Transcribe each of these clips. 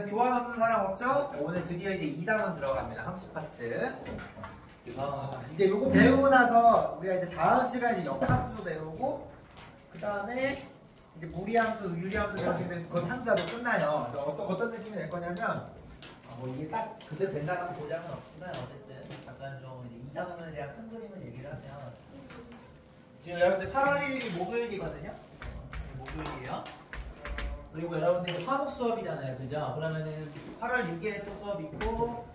교환 없는 사람 없죠? 자, 오늘 드디어 이제 2단원 들어갑니다. 함수 파트. 이제 요거 배우고 나서 우리가 이제 다음 시간에 역함수 배우고 그 다음에 이제 무리함수, 유리함수 배우시면 그건 함수하고 끝나요. 그래서 어떤 느낌이 될 거냐면 뭐 이게 딱 그대로 된다는 보장은 없지만 어쨌든 약간 좀 이제 2단원에 대한 큰 그림을 얘기를 하면 지금 여러분들 8월 1일이 목요일이거든요. 목요일이에요. 그리고 여러분들 이제 화목 수업이잖아요, 그죠? 그러면은 8월 6일에 또 수업 있고,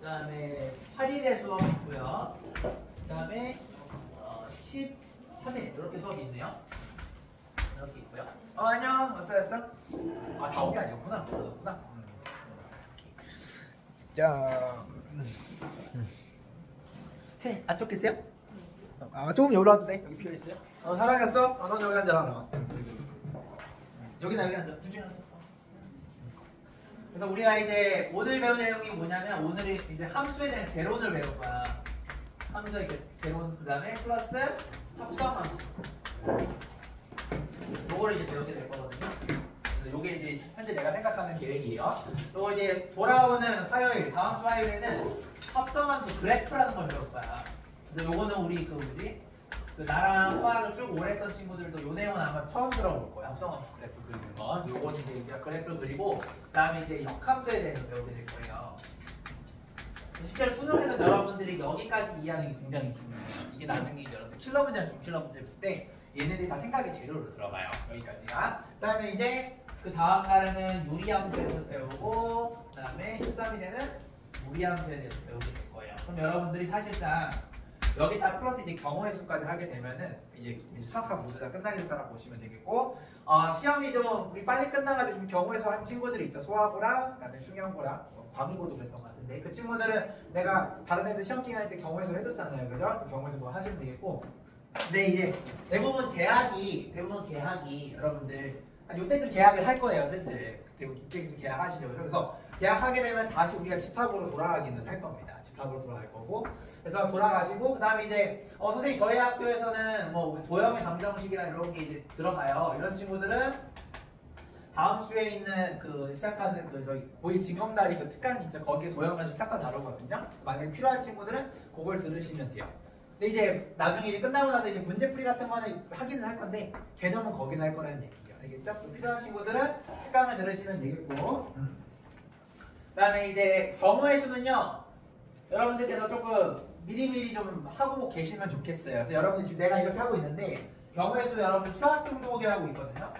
그 다음에 8일에 수업 있고요. 그 다음에 13일 이렇게 수업이 있네요. 이렇게 있고요. 안녕, 왔어? 다 온 게 아니었구나. 그렇구나. 자, 안쪽 계세요? 조금 여기로 와도 돼. 여기 비어 있어요. 사랑했어? 넌 여기 앉아. 여기 앉아. 주진아. 그래서 우리가 이제 오늘 배울 내용이 뭐냐면 오늘이 이제 함수에 대한 개론을 배울 거야. 함수의 개론 그 다음에 플러스 합성함수. 요거를 이제 배우게 될 거거든요. 그래서 요게 이제 현재 내가 생각하는 계획이에요. 그리고 이제 돌아오는 화요일, 다음 주 화요일에는 합성함수 그래프라는 걸 배울 거야. 근데 요거는 우리 그 나랑 수학을 쭉 오래 했던 친구들도 요 내용은 아마 처음 들어볼 거예요. 합성함수 그래프 그리는 거. 요거는 이제 우리가 그래프를 그리고 그다음에 이제 역함수에 대해서 배우게 될 거예요. 실제로 수능에서 여러분들이 여기까지 이해하는 게 굉장히 중요해요. 이게 나중에 여러분들 킬러 문제나 중킬러 문제 풀 때 얘네들이 다 생각의 재료로 들어가요. 여기까지가. 그다음에 이제 그 다음 날에는 유리함수에 대해서 배우고 그다음에 13일에는 무리함수에 대해서 배우게 될 거예요. 그럼 여러분들이 사실상 여기다 플러스 이제 경우의 수까지 하게 되면은 이제 수학학 모두 다 끝나기를 따라 보시면 되겠고 시험이 좀 우리 빨리 끝나가지고 지금 경우의 수 한 친구들이 있죠. 소화고랑 그다음에 중형고랑 광희고도 그랬던 것 같은데 그 친구들은 내가 다른 애들 시험 기간일 때 경우의 수를 해줬잖아요. 그죠? 그 경우의 수 뭐 하시면 되겠고 근데 이제 대부분 개학이 여러분들 한 요때쯤 개학을 할 거예요. 슬슬 대부분 이때쯤 개학하시죠. 그래서 계약하게 되면 다시 우리가 집합으로 돌아가기는 할 겁니다. 집합으로 돌아갈 거고 그래서 돌아가시고 그 다음에 이제 선생님 저희 학교에서는 뭐 도형의 방정식이나 이런 게 이제 들어가요. 이런 친구들은 다음 주에 있는 그 시작하는 그 저희 고1 징검다리 그 특강 있죠. 거기에 도형 방식 싹 다 다루거든요. 만약에 필요한 친구들은 그걸 들으시면 돼요. 근데 이제 나중에 이제 끝나고 나서 이제 문제풀이 같은 거는 하기는 할 건데 개념은 거기서 할 거라는 얘기예요. 알겠죠? 필요한 친구들은 특강을 들으시면 되겠고 그 다음에 이제 경우의 수는요 여러분들께서 조금 미리미리 좀 하고 계시면 좋겠어요. 그래서 여러분들 지금 내가 이렇게 하고 있는데 경우의 수 여러분들 수학 등록이라고 있거든요.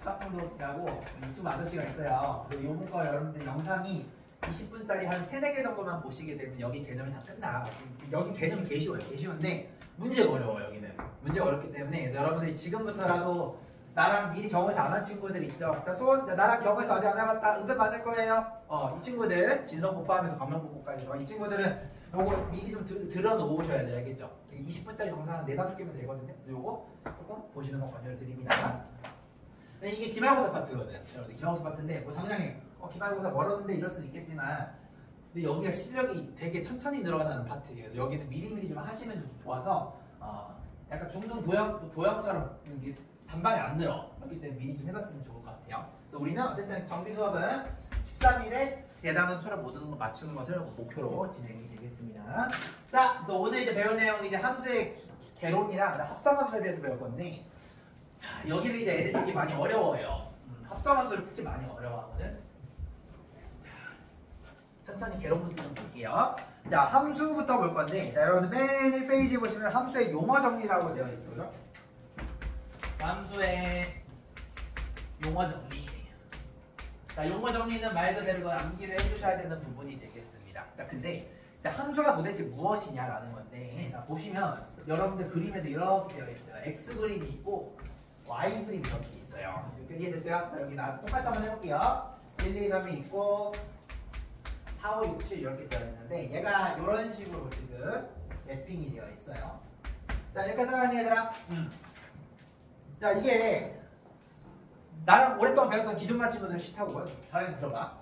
수학 등록이라고 유튜브 아저씨가 있어요. 그리고 요번 거 여러분들 영상이 20분짜리 한 3, 4개 정도만 보시게 되면 여기 개념이 다 끝나. 여기 개념이 개 쉬운데 문제가 어려워요. 여기는 문제가 어렵기 때문에 그래서 여러분들이 지금부터라도 나랑 미리 경우에서 안 한 친구들 있죠. 나랑 경우에서 아직 안 해봤다. 은근 많을 거예요. 이 친구들 진성고 포함해서 강명고까지 이 친구들은 요거 미리 좀 들어놓으셔야 돼요. 알겠죠? 20분짜리 영상 한 4, 5개면 되거든요. 그래서 요거 조금 보시는 거 권유드립니다. 이게 기말고사 파트거든요. 여러분들 기말고사 파트인데 뭐 당장에 기말고사 멀었는데 이럴 수도 있겠지만 근데 여기가 실력이 되게 천천히 늘어나는 파트예요. 그래서 여기서 미리미리 좀 하시면 좀 좋아서 약간 중등 도형처럼 이게 단반에 안 늘어. 그렇기 때문에 미리 좀 해봤으면 좋을 것 같아요. 그래서 우리는 어쨌든 정비 수업은 13일에 대단원처럼 모든 걸 맞추는 것을 목표로 진행이 되겠습니다. 자, 그래서 오늘 이제 배울 내용은 이제 함수의 개론이랑 합성함수에 대해서 배울 건데 여기는 이제 애들이 되게 많이 어려워요. 합성함수를 특히 많이 어려워하거든. 천천히 개론부터 좀 볼게요. 자, 함수부터 볼 건데 자, 여러분들 맨 1페이지에 보시면 함수의 용어 정리라고 되어 있죠. 함수의 용어 정리. 자, 용어 정리는 말 그대로 암기를 해주셔야 되는 부분이 되겠습니다. 자, 근데 함수가 도대체 무엇이냐라는 건데, 자, 보시면 여러분들 그림에도 이렇게 되어 있어요. X 그림이 있고 Y 그림이 이렇게 있어요. 이렇게 이해됐어요? 여기 나 똑같이 한번 해볼게요. 1, 2, 3이 있고 4, 5, 6, 7 이렇게 되어 있는데 얘가 이런 식으로 지금 맵핑이 되어 있어요. 자, 여기까지 따라하니 얘들아? 자, 이게 나랑 오랫동안 배웠던 기존만 친구들 싫다고요. 다른 들어봐.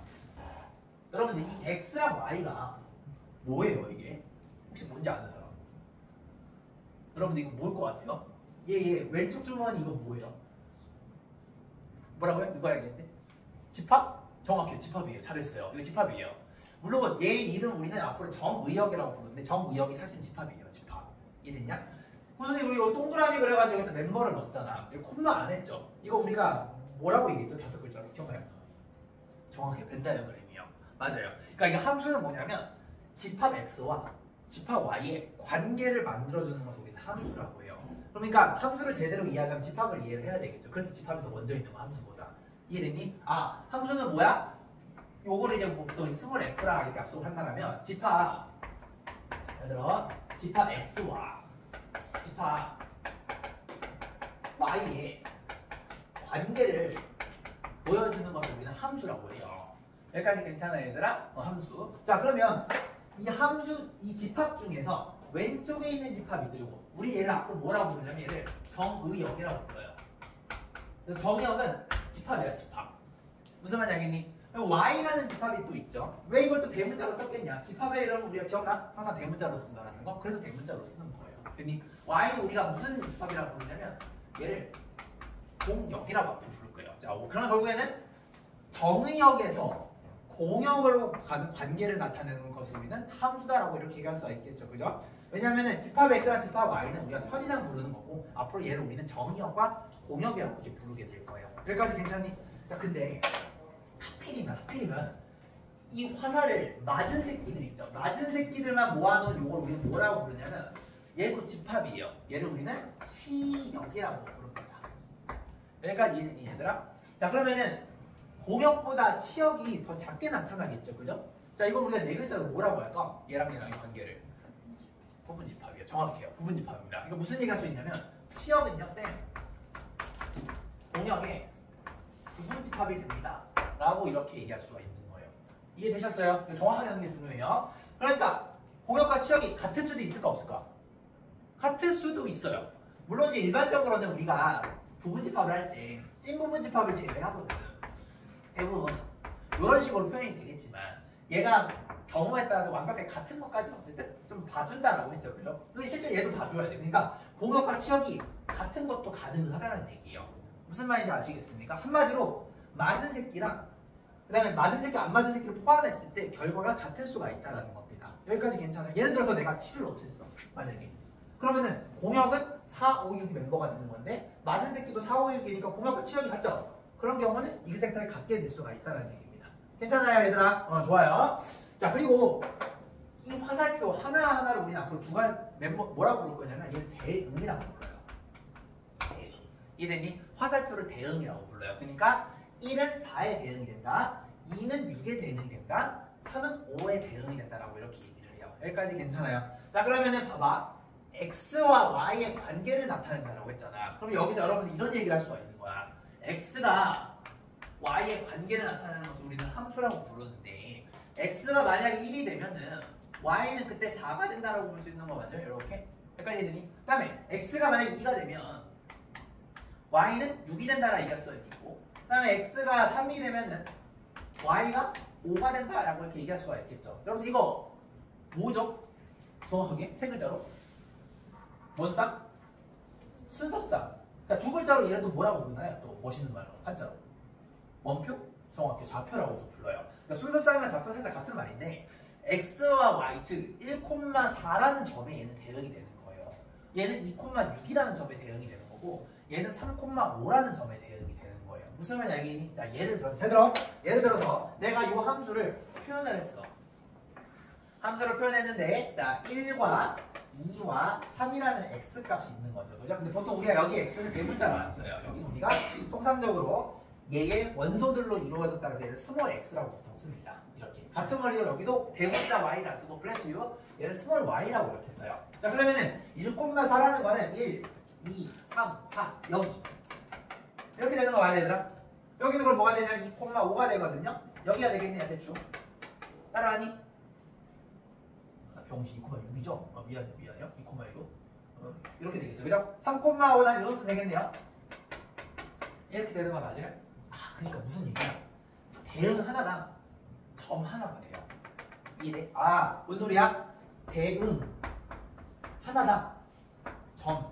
여러분들 이 X랑 Y가 뭐예요 이게? 혹시 뭔지 아는 사람? 여러분들 이거 뭘 것 같아요? 얘 왼쪽 주머니 이거 뭐예요? 뭐라고요? 누가 얘기했대? 집합? 정확해요. 집합이에요. 잘했어요. 이거 집합이에요. 물론 얘 이름 우리는 앞으로 정의역이라고 부르는데 정의역이 사실 집합이에요. 집합. 이해됐냐? 선생님 우리 이거 동그라미 그래가지고 일단 멤버를 넣었잖아. 이거 콤마 안 했죠? 이거 우리가 뭐라고 얘기했죠? 5글자로 기억나요? 정확해요. 벤 다이어그램이요. 맞아요. 그러니까 이게 함수는 뭐냐면 집합 x와 집합 y의 관계를 만들어주는 것을 우리는 함수라고 해요. 그러니까 함수를 제대로 이해하려면 집합을 이해를 해야 되겠죠. 그래서 집합이 더 먼저 있는 거 함수보다. 이해됐니? 아, 함수는 뭐야? 요거를 이제 보통 스몰 f랑 이렇게 약속을 한다면 집합 예를 들어 집합 x와 집합 y의 관계를 보여주는 것을 우리는 함수라고 해요. 여기까지 괜찮아요, 얘들아? 함수. 자, 그러면 이 함수, 이 집합 중에서 왼쪽에 있는 집합 있죠, 요거. 우리 얘를 앞으로 뭐라고 부르냐면 얘를 정의역이라고 불러요. 그래서 정의역은 집합이야, 집합. 무슨 말인지 알겠니? y라는 집합이 또 있죠. 왜 이걸 또 대문자로 썼겠냐? 집합의 이름은 우리가 기억나? 항상 대문자로 쓴다는 거. 그래서 대문자로 쓰는 거예요. 됐니? y는 우리가 무슨 집합이라고 부르냐면 얘를 공역이라고 부를 거예요. 자, 그러나 결국에는 정의역에서 공역으로 가는 관계를 나타내는 것을 우리는 함수다라고 이렇게 얘기할 수가 있겠죠. 그죠? 왜냐하면 집합 x랑 집합 y는 우리가 편의상 부르는 거고 앞으로 얘를 우리는 정의역과 공역이라고 이렇게 부르게 될 거예요. 여기까지 괜찮니? 자, 근데 하필이면 이 화살을 맞은 새끼들 있죠. 맞은 새끼들만 모아놓은 요걸 우리는 뭐라고 부르냐면 얘도 집합이에요. 얘를 우리는 치역이라고 부릅니다. 여기까지 이해되니 얘들아? 자, 그러면은 공역보다 치역이 더 작게 나타나겠죠. 그죠? 자, 이건 우리가 네 글자로 뭐라고 할까? 얘랑 얘랑의 관계를 부분집합이에요. 정확해요. 부분집합입니다. 이거 무슨 얘기 할 수 있냐면 치역은요, 공역의 부분집합이 됩니다. 라고 이렇게 얘기할 수가 있는 거예요. 이해되셨어요? 이거 정확하게 하는 게 중요해요. 그러니까 공역과 치역이 같을 수도 있을까 없을까? 같을 수도 있어요. 물론 이제 일반적으로는 우리가 부분집합을 할 때 찐부분집합을 제외하거든. 대부분 이런 식으로 표현이 되겠지만 얘가 경우에 따라서 완벽하게 같은 것까지는 없을 때 좀 봐준다라고 했죠. 그죠? 근데 실제 얘도 봐줘야 돼. 그러니까 공역과 치역이 같은 것도 가능하다는 얘기예요. 무슨 말인지 아시겠습니까? 한마디로 맞은 새끼랑 그 다음에 맞은 새끼 안 맞은 새끼를 포함했을 때 결과가 같을 수가 있다는 겁니다. 여기까지 괜찮아요? 예를 들어서 내가 7을 없앴어. 만약에. 그러면은 공역은 4, 5, 6이 멤버가 되는 건데 맞은 새끼도 4, 5, 6이니까 공역과 치역이 같죠? 그런 경우는 이그섹터를 갖게 될 수가 있다는 얘기입니다. 괜찮아요, 얘들아? 좋아요. 자, 그리고 이 화살표 하나하나를 우리는 앞으로 두 가지 멤버 뭐라고 부를 거냐면 얘를 대응이라고 불러요. 대응. 이해됐니? 화살표를 대응이라고 불러요. 그러니까 1은 4에 대응이 된다. 2는 6에 대응이 된다. 3은 5에 대응이 된다라고 이렇게 얘기를 해요. 여기까지 괜찮아요. 자, 그러면은 봐봐. x와 y의 관계를 나타낸다라고 했잖아. 그럼 여기서 여러분들 이런 얘기를 할 수가 있는 거야. x가 y의 관계를 나타내는 것을 우리는 함수라고 부르는데 x가 만약에 1이 되면은 y는 그때 4가 된다라고 볼 수 있는 거 맞아요? 이렇게? 헷갈리니? 그 다음에 x가 만약에 2가 되면 y는 6이 된다라고 얘기할 수가 있고 그 다음에 x가 3이 되면은 y가 5가 된다라고 이렇게 얘기할 수가 있겠죠. 여러분 이거 뭐죠? 정확하게 세 글자로 뭔 쌍? 순서쌍. 자, 두 글자로 얘를 또 뭐라고 부르나요? 또 멋있는 말로 한자로 원표? 정확히 좌표라고도 불러요. 그러니까 순서쌍이랑 좌표 살짝 같은 말인데 x와 y 즉 1,4라는 점에 얘는 대응이 되는 거예요. 얘는 2,6이라는 점에 대응이 되는 거고 얘는 3,5라는 점에 대응이 되는 거예요. 무슨 말인지 알겠니? 자, 예를 들어서 내가 이 함수를 표현을 했어. 함수를 표현했는데 자 1과 2와 3이라는 x값이 있는 거죠. 그죠? 근데 보통 우리가 여기 x를 대문자로 안 써요. 여기 우리가 통상적으로 얘의 원소들로 이루어졌다고 해서 얘를 스몰 x라고 보통 씁니다. 이렇게. 같은 원리로 여기도 대문자 y라고 쓰고 플러스 u 얘를 스몰 y라고 이렇게 써요. 자, 그러면은 1,4라는 거는 1, 2, 3, 4 여기 이렇게 되는 거 맞아요, 얘들아? 여기는 그럼 뭐가 되냐면 2,5가 되거든요. 여기가 되겠네요, 대충. 따라하니? 병신 2,6이죠? 미안해요. 2,6. 이렇게 되겠죠, 그죠? 3,5는 이렇게 되겠네요. 이렇게 되는 거 맞아요? 아, 그러니까 무슨 얘기야? 대응 하나당 점 하나가 돼요. 이해돼? 아, 뭔 소리야? 대응 하나당 점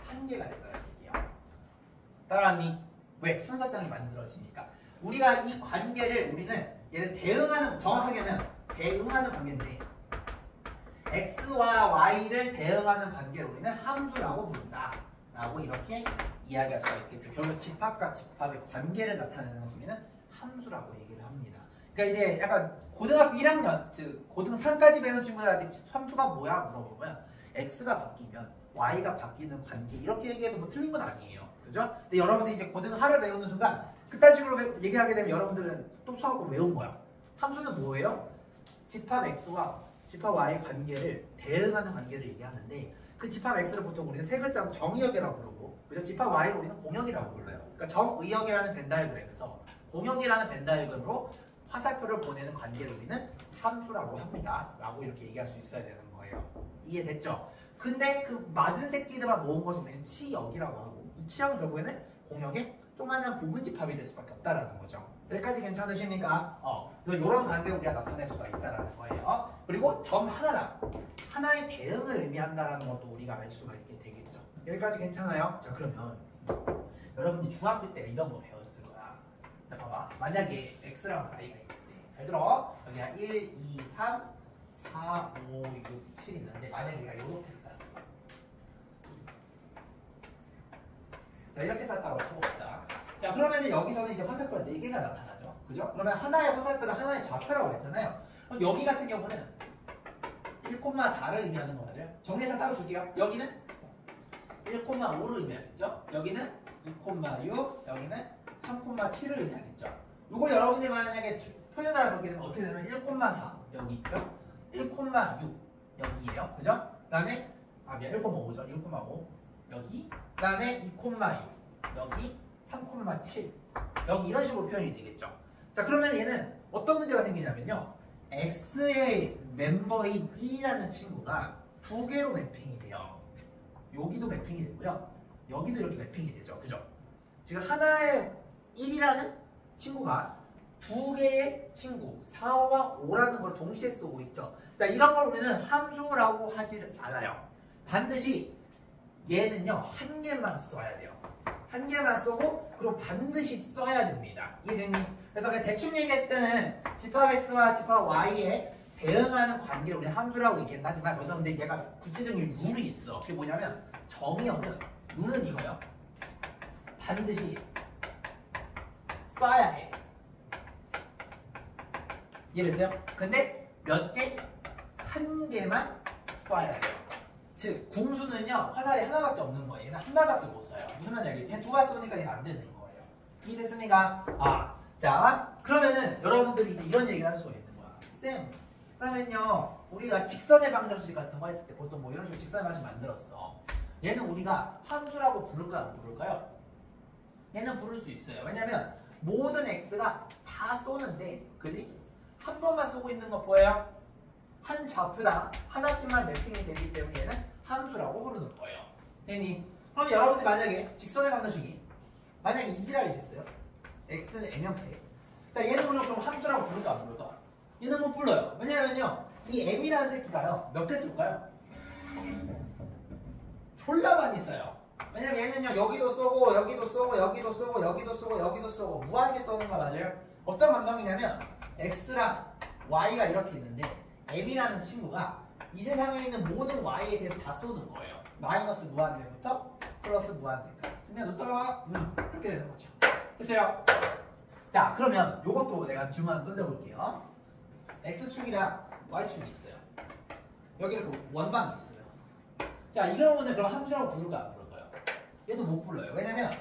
한 개가 된다는 얘기야. 따라하니? 왜? 순서쌍이 만들어지니까. 우리가 이 관계를 우리는 얘를 대응하는, 정확하게는 대응하는 관계인데 x와 y를 대응하는 관계를 우리는 함수라고 부른다 라고 이렇게 이야기할 수가 있겠죠. 결국 집합과 집합의 관계를 나타내는 소리는 함수라고 얘기를 합니다. 그러니까 이제 약간 고등학교 1학년, 즉 고등 3까지 배우는 친구들한테 함수가 뭐야 물어보면 x가 바뀌면 y가 바뀌는 관계 이렇게 얘기해도 뭐 틀린 건 아니에요. 그죠? 근데 여러분들이 이제 고등 하를 배우는 순간 그딴 식으로 얘기하게 되면 여러분들은 또 수학을 외운 거야. 함수는 뭐예요? 집합 x와 집합 y의 관계를 대응하는 관계를 얘기하는데 그 집합 x를 보통 우리는 세 글자로 정의역이라고 부르고 그래서 집합 y를 우리는 공역이라고 불러요. 그러니까 정의역이라는 벤 다이어그램에서 공역이라는 벤 다이어그램으로 화살표를 보내는 관계를 우리는 함수라고 합니다. 라고 이렇게 얘기할 수 있어야 되는 거예요. 이해됐죠? 근데 그 맞은 새끼들만 모은 것을 우리는 치역이라고 하고 이 치역은 결국에는 공역의 조그마한 부분 집합이 될 수밖에 없다라는 거죠. 여기까지 괜찮으십니까? 이런 관계를 우리가 나타낼 수가 있다라는 거예요. 그리고 점 하나랑 하나의 대응을 의미한다라는 것도 우리가 알 수가 있게 되겠죠. 여기까지 괜찮아요? 자, 그러면 여러분이 중학교 때 이런 거 배웠을 거야. 자, 봐봐. 만약에 x랑 y가 있는데 잘 들어. 여기가 1, 2, 3, 4, 5, 6, 7 있는데 만약에 우리가 이렇게 쌌어. 자, 이렇게 쌌다고 쳐봅시다. 자, 그러면 여기서는 이제 화살표가 4개가 나타나죠. 그죠? 그러면 하나의 화살표도 하나의 좌표라고 했잖아요. 그럼 여기 같은 경우는 1,4를 의미하는 거 맞아요? 정리해서 따로 줄게요. 여기는 1,5를 의미하겠죠? 여기는 2,6, 여기는 3,7을 의미하겠죠? 이거 여러분들이 만약에 표현을 보게 되면 어떻게 되면 1,4 여기 있죠? 1,6 여기에요. 그죠? 그 다음에 1,5죠. 1,5 여기. 그 다음에 2,6 여기. 3,7 여기 이런 식으로 표현이 되겠죠. 자, 그러면 얘는 어떤 문제가 생기냐면요. x의 멤버인 1이라는 친구가 2개로 매핑이 돼요. 여기도 매핑이 되고요. 여기도 이렇게 매핑이 되죠. 그죠? 지금 하나의 1이라는 친구가 2개의 친구 4와 5라는 걸 동시에 쓰고 있죠. 자, 이런 걸 우리는 함수라고 하지 않아요. 반드시 얘는요, 한 개만 써야 돼요. 한 개만 쓰고 그리고 반드시 써야 됩니다. 이해됐니? 그래서 그냥 대충 얘기했을 때는 집합 x와 집합 y에 대응하는 관계를 우리 함수라고 얘기는 하지만 여기서 근데 얘가 구체적인 룰이 있어. 그게 뭐냐면 정의역은 룰은 이거예요. 반드시 써야 해. 이해됐어요? 근데 몇 개? 한 개만 써야 돼요. 즉 궁수는요 화살이 하나밖에 없는 거예요. 얘는 한 발밖에 못 써요. 무슨 말이냐? 얘 두 발 쏘니까 얘는 안 되는 거예요. 이해됐습니까? 자 그러면은 여러분들이 이제 이런 얘기를 할 수가 있는 거야. 쌤, 그러면요 우리가 직선의 방정식 같은 거 했을 때 보통 뭐 이런 식으로 직선의 방정식 만들었어. 얘는 우리가 함수라고 부를까요? 안 부를까요? 얘는 부를 수 있어요. 왜냐면 모든 x가 다 쏘는데, 그지? 한 번만 쏘고 있는 거 보여요? 한 좌표당 하나씩만 매핑이 되기 때문에 얘는 함수라고 부르는 거예요. 됐니? 그럼 여러분들 만약에 직선의 방정식이 만약에 이지랄이 됐어요. x는 m형태. 자, 얘는 그럼 함수라고 부를까 안 부를까? 얘는 못 불러요. 왜냐면요 이 m이라는 새끼가요 몇 개 쏠까요? 졸라 많이 써요. 왜냐면 얘는요 여기도 쏘고 여기도 쏘고 여기도 쏘고 여기도 쏘고 여기도 쏘고 무한하게 쏘는 거 맞아요? 어떤 감성이냐면 x랑 y가 이렇게 있는데 m이라는 친구가 이 세상에 있는 모든 y에 대해서 다 쏘는 거예요. 마이너스 무한대부터 플러스 무한대까지. 그냥 너 따라와. 이렇게 되는 거죠. 됐어요? 자, 그러면 이것도 내가 질문 한번 던져볼게요. x축이랑 y축이 있어요. 여기 이렇게 원방이 있어요. 자, 이 경우는 그럼 함수라고 부를까 안 부를까요? 얘도 못 불러요. 왜냐면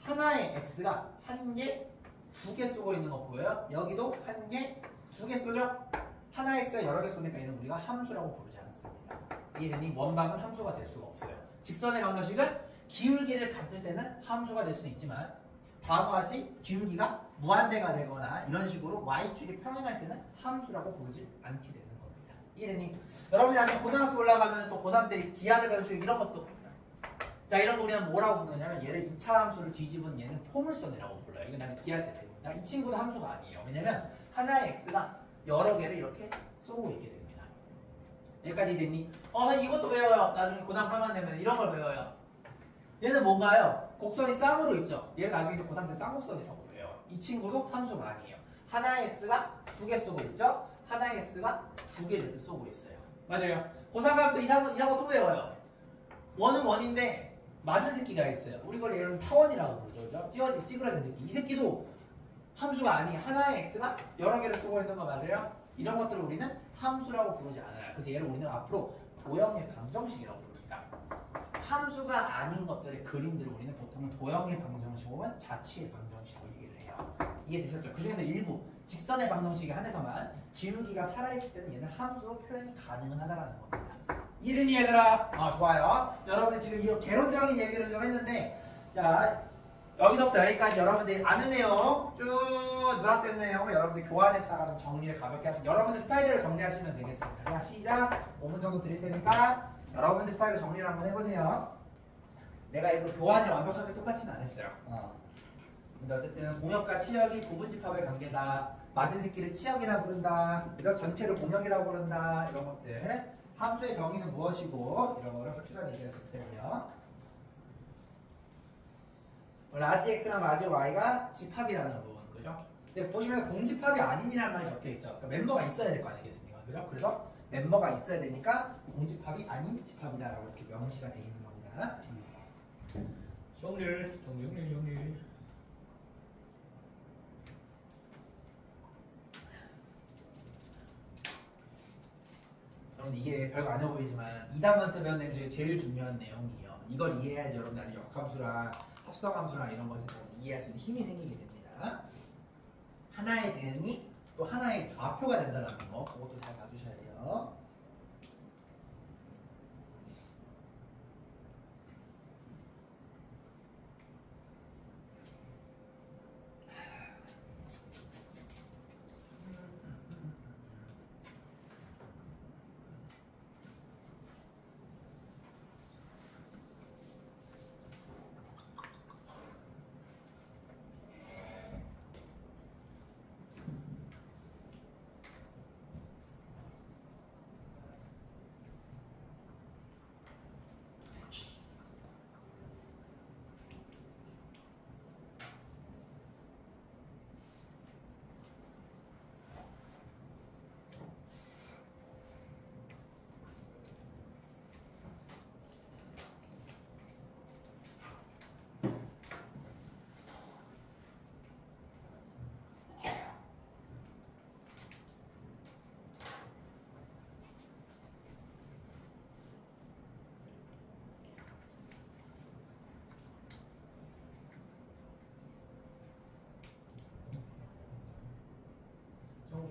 하나의 x가 한 개, 두 개 쏘고 있는 거 보여요? 여기도 한 개, 두 개 쏘죠? 하나의 x가 여러 개 쏘니까 얘는 우리가 함수라고 부르지 않습니다. 이해되니? 원방은 함수가 될 수가 없어요. 직선의 방정식은 기울기를 같을 때는 함수가 될 수는 있지만 다음과 같이 기울기가 무한대가 되거나 이런 식으로 y축이 평행할 때는 함수라고 부르지 않게 되는 겁니다. 이해되니? 여러분이 나중에 고등학교 올라가면 또 고3 때 기하를 배우시고 이런 것도 자, 이런 거 우리는 뭐라고 부르냐면 얘를 2차 함수를 뒤집은 얘는 포물선이라고 불러요. 이건 나는 기할 때 배우고 이 친구도 함수가 아니에요. 왜냐면 하나의 x가 여러 개를 이렇게 쏘고 있게 됩니다. 여기까지 됐니? 이것도 배워요. 나중에 고3 3만 되면 이런 걸 배워요. 얘는 뭔가요? 곡선이 쌍으로 있죠. 얘는 나중에 고3 때 쌍곡선이라고 해요. 이 친구도 함수가 아니에요. 하나의 x가 두 개 쏘고 있죠? 하나의 x가 두 개를 이렇게 쏘고 있어요. 맞아요. 고3 가면 또 이상한 거 또 배워요. 원은 원인데 맞은 새끼가 있어요. 우리 걸 예를 들면 타원이라고 부르죠. 그죠? 찌그러진 새끼. 이 새끼도 함수가 아니에요. 하나의 x가 여러 개를 쓰고 있는 거 맞아요? 이런 것들을 우리는 함수라고 부르지 않아요. 그래서 얘를 우리는 앞으로 도형의 방정식이라고 부릅니다. 함수가 아닌 것들의 그림들을 우리는 보통은 도형의 방정식 혹은 자취의 방정식으로 얘기를 해요. 이해되셨죠? 그 중에서 일부 직선의 방정식에 한해서만 기울기가 살아있을 때는 얘는 함수로 표현이 가능은 하다라는 겁니다. 이해되니 얘들아? 좋아요. 여러분들 지금 이 개론적인 얘기를 좀 했는데, 자 여기서부터 여기까지 여러분들이 아는 내용 쭉 누락된 내용을 여러분들 교환했다가 좀 정리를 가볍게 하시면 여러분들 스타일대로 정리하시면 되겠습니다. 자 시작! 5분 정도 드릴 테니까 여러분들 스타일로 정리를 한번 해보세요. 내가 이거 교환을 완벽하게 똑같이는 안 했어요. 근데 어쨌든 공역과 치역이 부분집합의 관계다. 맞은 새끼를 치역이라고 부른다. 그래서 전체를 공역이라고 부른다. 이런 것들. 함수의 정의는 무엇이고 이런 거를 확실하게 얘기하실 때요. 라지 x랑 라지 y가 집합이라는 부분, 그죠? 근데 보시면 공집합이 아닌이라는 말이 적혀 있죠. 그러니까 멤버가 있어야 될 거 아니겠습니까, 그죠? 그래서 멤버가 있어야 되니까 공집합이 아닌 집합이다라고 이렇게 명시가 되어 있는 겁니다. 정렬. 여러분 이게 별거 아니어 보이지만 2단원에서 배운 내용 중에 제일 중요한 내용이에요. 이걸 이해해야지 여러분 나중에 역함수랑 합성함수랑 이런 것에 대해서 이해할 수 있는 힘이 생기게 됩니다. 하나의 대응이 또 하나의 좌표가 된다는 거, 그것도 잘 봐주셔야 돼요.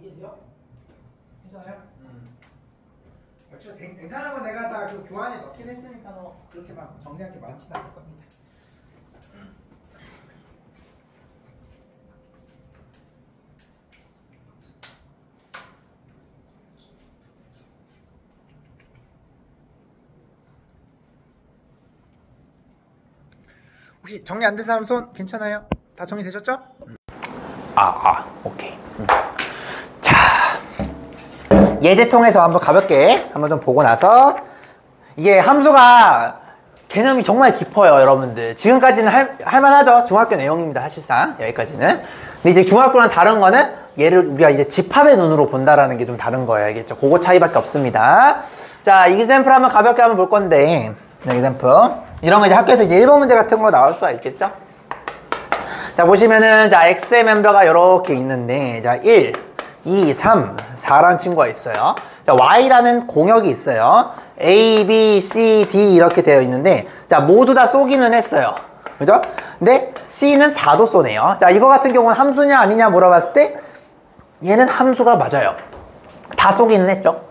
이해돼요? 괜찮아요? 괜찮은 건 내가 다 그 교환에 넣긴 했으니까 뭐 그렇게 막 정리할 게 많지는 않을 겁니다. 혹시 정리 안 된 사람 손 괜찮아요? 다 정리되셨죠? 오케이. 자, 예제 통해서 한번 가볍게 한번 좀 보고 나서 이게 함수가 개념이 정말 깊어요, 여러분들. 지금까지는 할만하죠. 중학교 내용입니다, 사실상 여기까지는. 근데 이제 중학교랑 다른 거는 얘를 우리가 이제 집합의 눈으로 본다라는 게 좀 다른 거예요, 알겠죠? 그거 차이밖에 없습니다. 자, 이그샘플 한번 가볍게 한번 볼 건데, 이그샘플 이런 거 이제 학교에서 이제 1번 문제 같은 거 나올 수가 있겠죠? 자, 보시면은, 자, X의 멤버가 이렇게 있는데, 자, 1, 2, 3, 4라는 친구가 있어요. 자, Y라는 공역이 있어요. A, B, C, D 이렇게 되어 있는데, 자, 모두 다 쏘기는 했어요. 그죠? 근데 C는 4도 쏘네요. 자, 이거 같은 경우는 함수냐 아니냐 물어봤을 때, 얘는 함수가 맞아요. 다 쏘기는 했죠.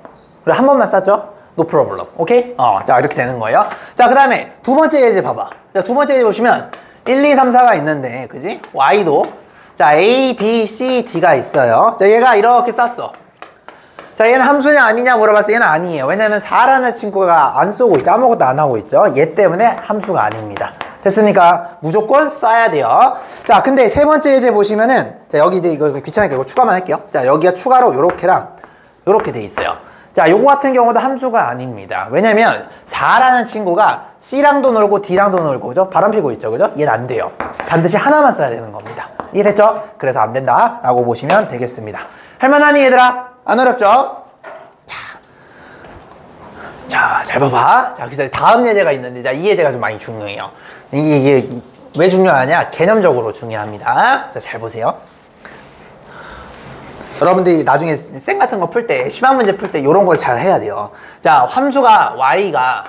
그리고 한 번만 쐈죠? No problem. 오케이? 자, 이렇게 되는 거예요. 자, 그 다음에 두 번째 예제 봐봐. 자, 두 번째 예제 보시면, 1, 2, 3, 4가 있는데, 그지? Y도. 자, A, B, C, D가 있어요. 자, 얘가 이렇게 쐈어. 자, 얘는 함수냐 아니냐 물어봤을 때 얘는 아니에요. 왜냐면 4라는 친구가 안 쏘고 있죠. 아무것도 안 하고 있죠. 얘 때문에 함수가 아닙니다. 됐습니까? 무조건 쏴야 돼요. 자, 근데 세 번째 예제 보시면은, 자, 여기 이제 이거 귀찮으니까 이거 추가만 할게요. 자, 여기가 추가로 요렇게랑 요렇게 돼 있어요. 자, 요거 같은 경우도 함수가 아닙니다. 왜냐면 4라는 친구가 C랑도 놀고 D랑도 놀고, 그죠? 바람 피고 있죠, 그죠? 얘는 안 돼요. 반드시 하나만 써야 되는 겁니다. 이해됐죠? 그래서 안 된다 라고 보시면 되겠습니다. 할만하니 얘들아? 안 어렵죠? 자, 잘 봐봐. 자, 그다음에 다음 예제가 있는데, 자, 이 예제가 좀 많이 중요해요. 이게 왜 중요하냐? 개념적으로 중요합니다. 자, 잘 보세요. 여러분들이 나중에 쌤 같은 거 풀 때, 심한 문제 풀 때 이런 걸 잘 해야 돼요. 자, 함수가 y가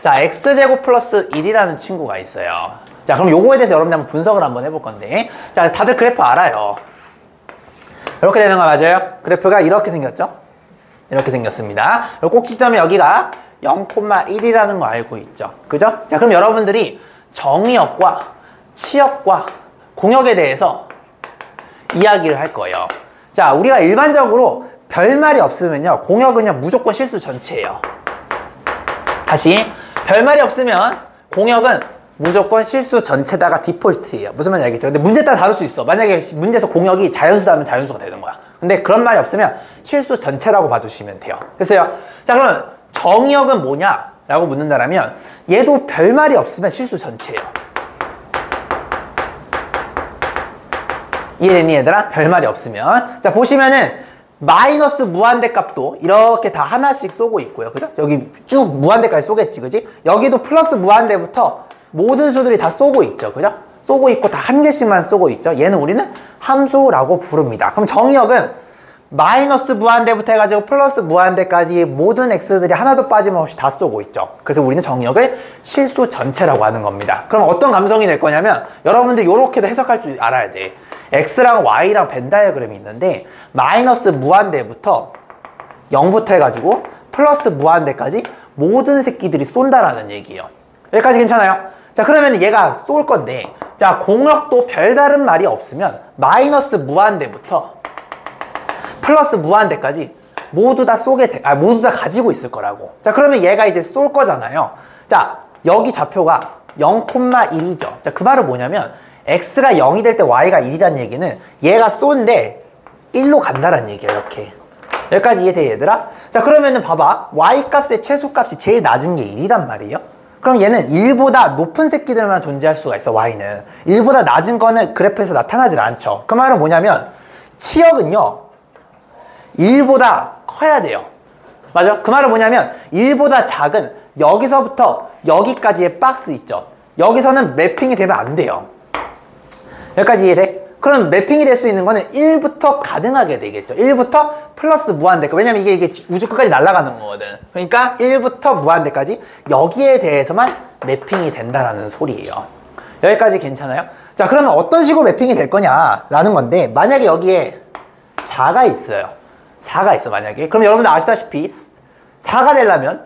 자, x제곱 플러스 1이라는 친구가 있어요. 자, 그럼 요거에 대해서 여러분들 한번 분석을 한번 해볼 건데, 자, 다들 그래프 알아요. 이렇게 되는 거 맞아요? 그래프가 이렇게 생겼죠? 이렇게 생겼습니다. 꼭지점이 여기가 0,1이라는 거 알고 있죠? 그죠? 자, 그럼 여러분들이 정의역과 치역과 공역에 대해서 이야기를 할 거예요. 자, 우리가 일반적으로 별말이 없으면요, 공역은요 무조건 실수 전체예요. 다시, 별말이 없으면 공역은 무조건 실수 전체다가 디폴트예요. 무슨 말인지 알겠죠? 근데 문제 따라 다를 수 있어. 만약에 문제에서 공역이 자연수다 하면 자연수가 되는 거야. 근데 그런 말이 없으면 실수 전체라고 봐주시면 돼요. 됐어요? 자, 그러면 정의역은 뭐냐? 라고 묻는다라면 얘도 별말이 없으면 실수 전체예요. 이해됐니 얘들아? 별말이 없으면. 자, 보시면은 마이너스 무한대 값도 이렇게 다 하나씩 쏘고 있고요. 그죠? 여기 쭉 무한대까지 쏘겠지, 그지? 여기도 플러스 무한대부터 모든 수들이 다 쏘고 있죠. 그죠? 쏘고 있고 다 한 개씩만 쏘고 있죠. 얘는 우리는 함수라고 부릅니다. 그럼 정의역은 마이너스 무한대부터 해가지고 플러스 무한대까지 모든 x들이 하나도 빠짐없이 다 쏘고 있죠. 그래서 우리는 정의역을 실수 전체라고 하는 겁니다. 그럼 어떤 감성이 될 거냐면 여러분들 이렇게도 해석할 줄 알아야 돼. x랑 y랑 벤 다이어그램이 있는데 마이너스 무한대부터 0부터 해가지고 플러스 무한대까지 모든 새끼들이 쏜다라는 얘기예요. 여기까지 괜찮아요? 자, 그러면 얘가 쏠 건데, 자, 공역도 별다른 말이 없으면 마이너스 무한대부터 플러스 무한대까지 모두 다 모두 다 가지고 있을 거라고. 자, 그러면 얘가 이제 쏠 거잖아요. 자, 여기 좌표가 0,1이죠. 자, 그 말은 뭐냐면 x가 0이 될 때 y가 1이란 얘기는 얘가 쏜데 1로 간다는 얘기야. 이렇게. 여기까지 이해돼 얘들아? 자, 그러면은 봐봐. y 값의 최소값이 제일 낮은 게 1이란 말이에요. 그럼 얘는 1보다 높은 새끼들만 존재할 수가 있어. y는 1보다 낮은 거는 그래프에서 나타나질 않죠. 그 말은 뭐냐면 치역은요 1보다 커야 돼요. 맞아? 그 말은 뭐냐면 1보다 작은 여기서부터 여기까지의 박스 있죠. 여기서는 매핑이 되면 안 돼요. 여기까지 이해돼? 그럼 매핑이 될 수 있는 거는 1부터 가능하게 되겠죠. 1부터 플러스 무한대까지. 왜냐면 이게 우주 끝까지 날아가는 거거든. 그러니까 1부터 무한대까지 여기에 대해서만 매핑이 된다라는 소리예요. 여기까지 괜찮아요? 자, 그러면 어떤 식으로 매핑이 될 거냐라는 건데, 만약에 여기에 4가 있어요. 4가 있어, 만약에. 그럼 여러분들 아시다시피 4가 되려면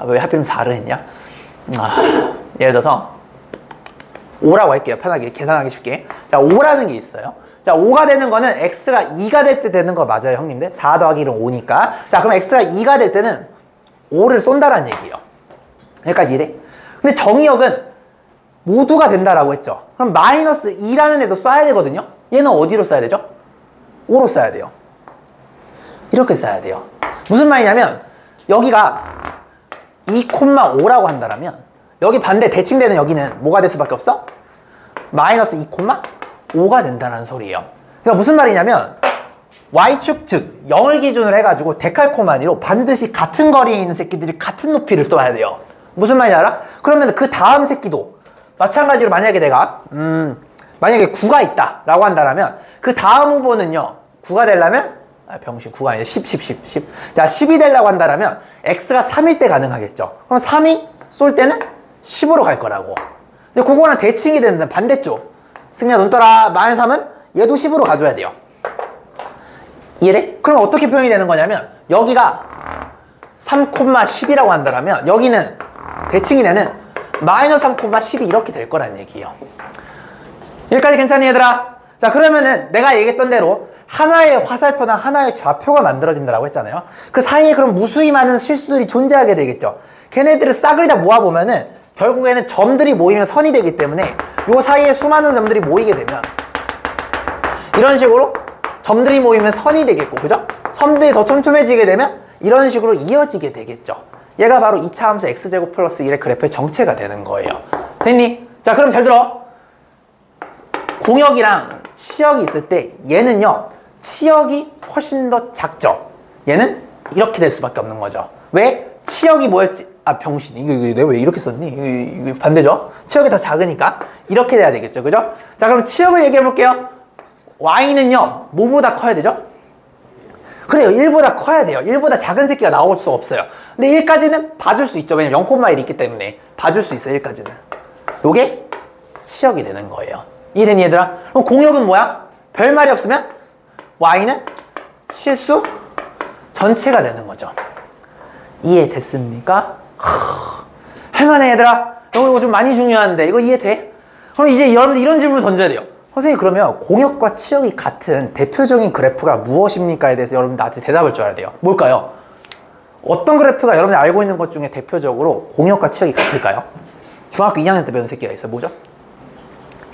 왜 하필이면 4를 했냐? 예를 들어서 5라고 할게요. 편하게 계산하기 쉽게. 자, 5라는 게 있어요. 자, 5가 되는 거는 x가 2가 될 때 되는 거 맞아요, 형님들? 4 더하기 1은 5니까. 자, 그럼 x가 2가 될 때는 5를 쏜다라는 얘기예요. 여기까지 이해? 근데 정의역은 모두가 된다라고 했죠. 그럼 마이너스 2라는 애도 쏴야 되거든요. 얘는 어디로 쏴야 되죠? 5로 쏴야 돼요. 이렇게 쏴야 돼요. 무슨 말이냐면 여기가 2,5라고 한다면 여기 반대 대칭되는 여기는 뭐가 될 수밖에 없어? 마이너스 2,5가 된다는 소리예요. 그러니까 무슨 말이냐면 y축 즉 0을 기준으로 해가지고 데칼코마니로 반드시 같은 거리에 있는 새끼들이 같은 높이를 쏘아야 돼요. 무슨 말인지 알아? 그러면 그 다음 새끼도 마찬가지로 만약에 내가 만약에 9가 있다 라고 한다면 그 다음 후보는요 9가 되려면 병신 9가 아니라 10. 자, 10이 되려고 한다면 x가 3일 때 가능하겠죠. 그럼 3이 쏠 때는 10으로 갈 거라고. 근데 그거랑 대칭이 되는 반대쪽. 승리야 눈 떠라. -3은 얘도 10으로 가줘야 돼요. 이해돼? 그럼 어떻게 표현이 되는 거냐면 여기가 3,10이라고 한다면 여기는 대칭이 되는 -3,10이 이렇게 될 거란 얘기예요. 여기까지 괜찮니 얘들아? 자, 그러면은 내가 얘기했던 대로 하나의 화살표나 하나의 좌표가 만들어진다고 했잖아요. 그 사이에 그럼 무수히 많은 실수들이 존재하게 되겠죠. 걔네들을 싹을 다 모아보면은 결국에는 점들이 모이면 선이 되기 때문에 요 사이에 수많은 점들이 모이게 되면 이런 식으로 점들이 모이면 선이 되겠고, 그죠? 선들이 더 촘촘해지게 되면 이런 식으로 이어지게 되겠죠. 얘가 바로 2차 함수 x제곱 플러스 1의 그래프의 정체가 되는 거예요. 됐니? 자, 그럼 잘 들어. 공역이랑 치역이 있을 때 얘는요, 치역이 훨씬 더 작죠. 얘는 이렇게 될 수밖에 없는 거죠. 왜? 치역이 뭐였지? 아, 병신. 이거 내가 왜 이렇게 썼니? 이거 반대죠? 치역이 더 작으니까 이렇게 돼야 되겠죠. 그죠? 자, 그럼 치역을 얘기해 볼게요. y는요, 뭐보다 커야 되죠? 그래요. 1보다 커야 돼요. 1보다 작은 새끼가 나올 수 없어요. 근데 1까지는 봐줄 수 있죠. 왜냐면 0,1이 있기 때문에 봐줄 수 있어요. 1까지는. 요게 치역이 되는 거예요. 이해되니 얘들아? 그럼 공역은 뭐야? 별말이 없으면 y는 실수 전체가 되는 거죠. 이해됐습니까? 할만해 얘들아. 이거 좀 많이 중요한데 이거 이해돼? 그럼 이제 여러분들 이런 질문을 던져야 돼요. 선생님, 그러면 공역과 치역이 같은 대표적인 그래프가 무엇입니까에 대해서 여러분 나한테 대답을 줘야 돼요. 뭘까요? 어떤 그래프가 여러분이 알고 있는 것 중에 대표적으로 공역과 치역이 같을까요? 중학교 2학년 때 배운 새끼가 있어요. 뭐죠?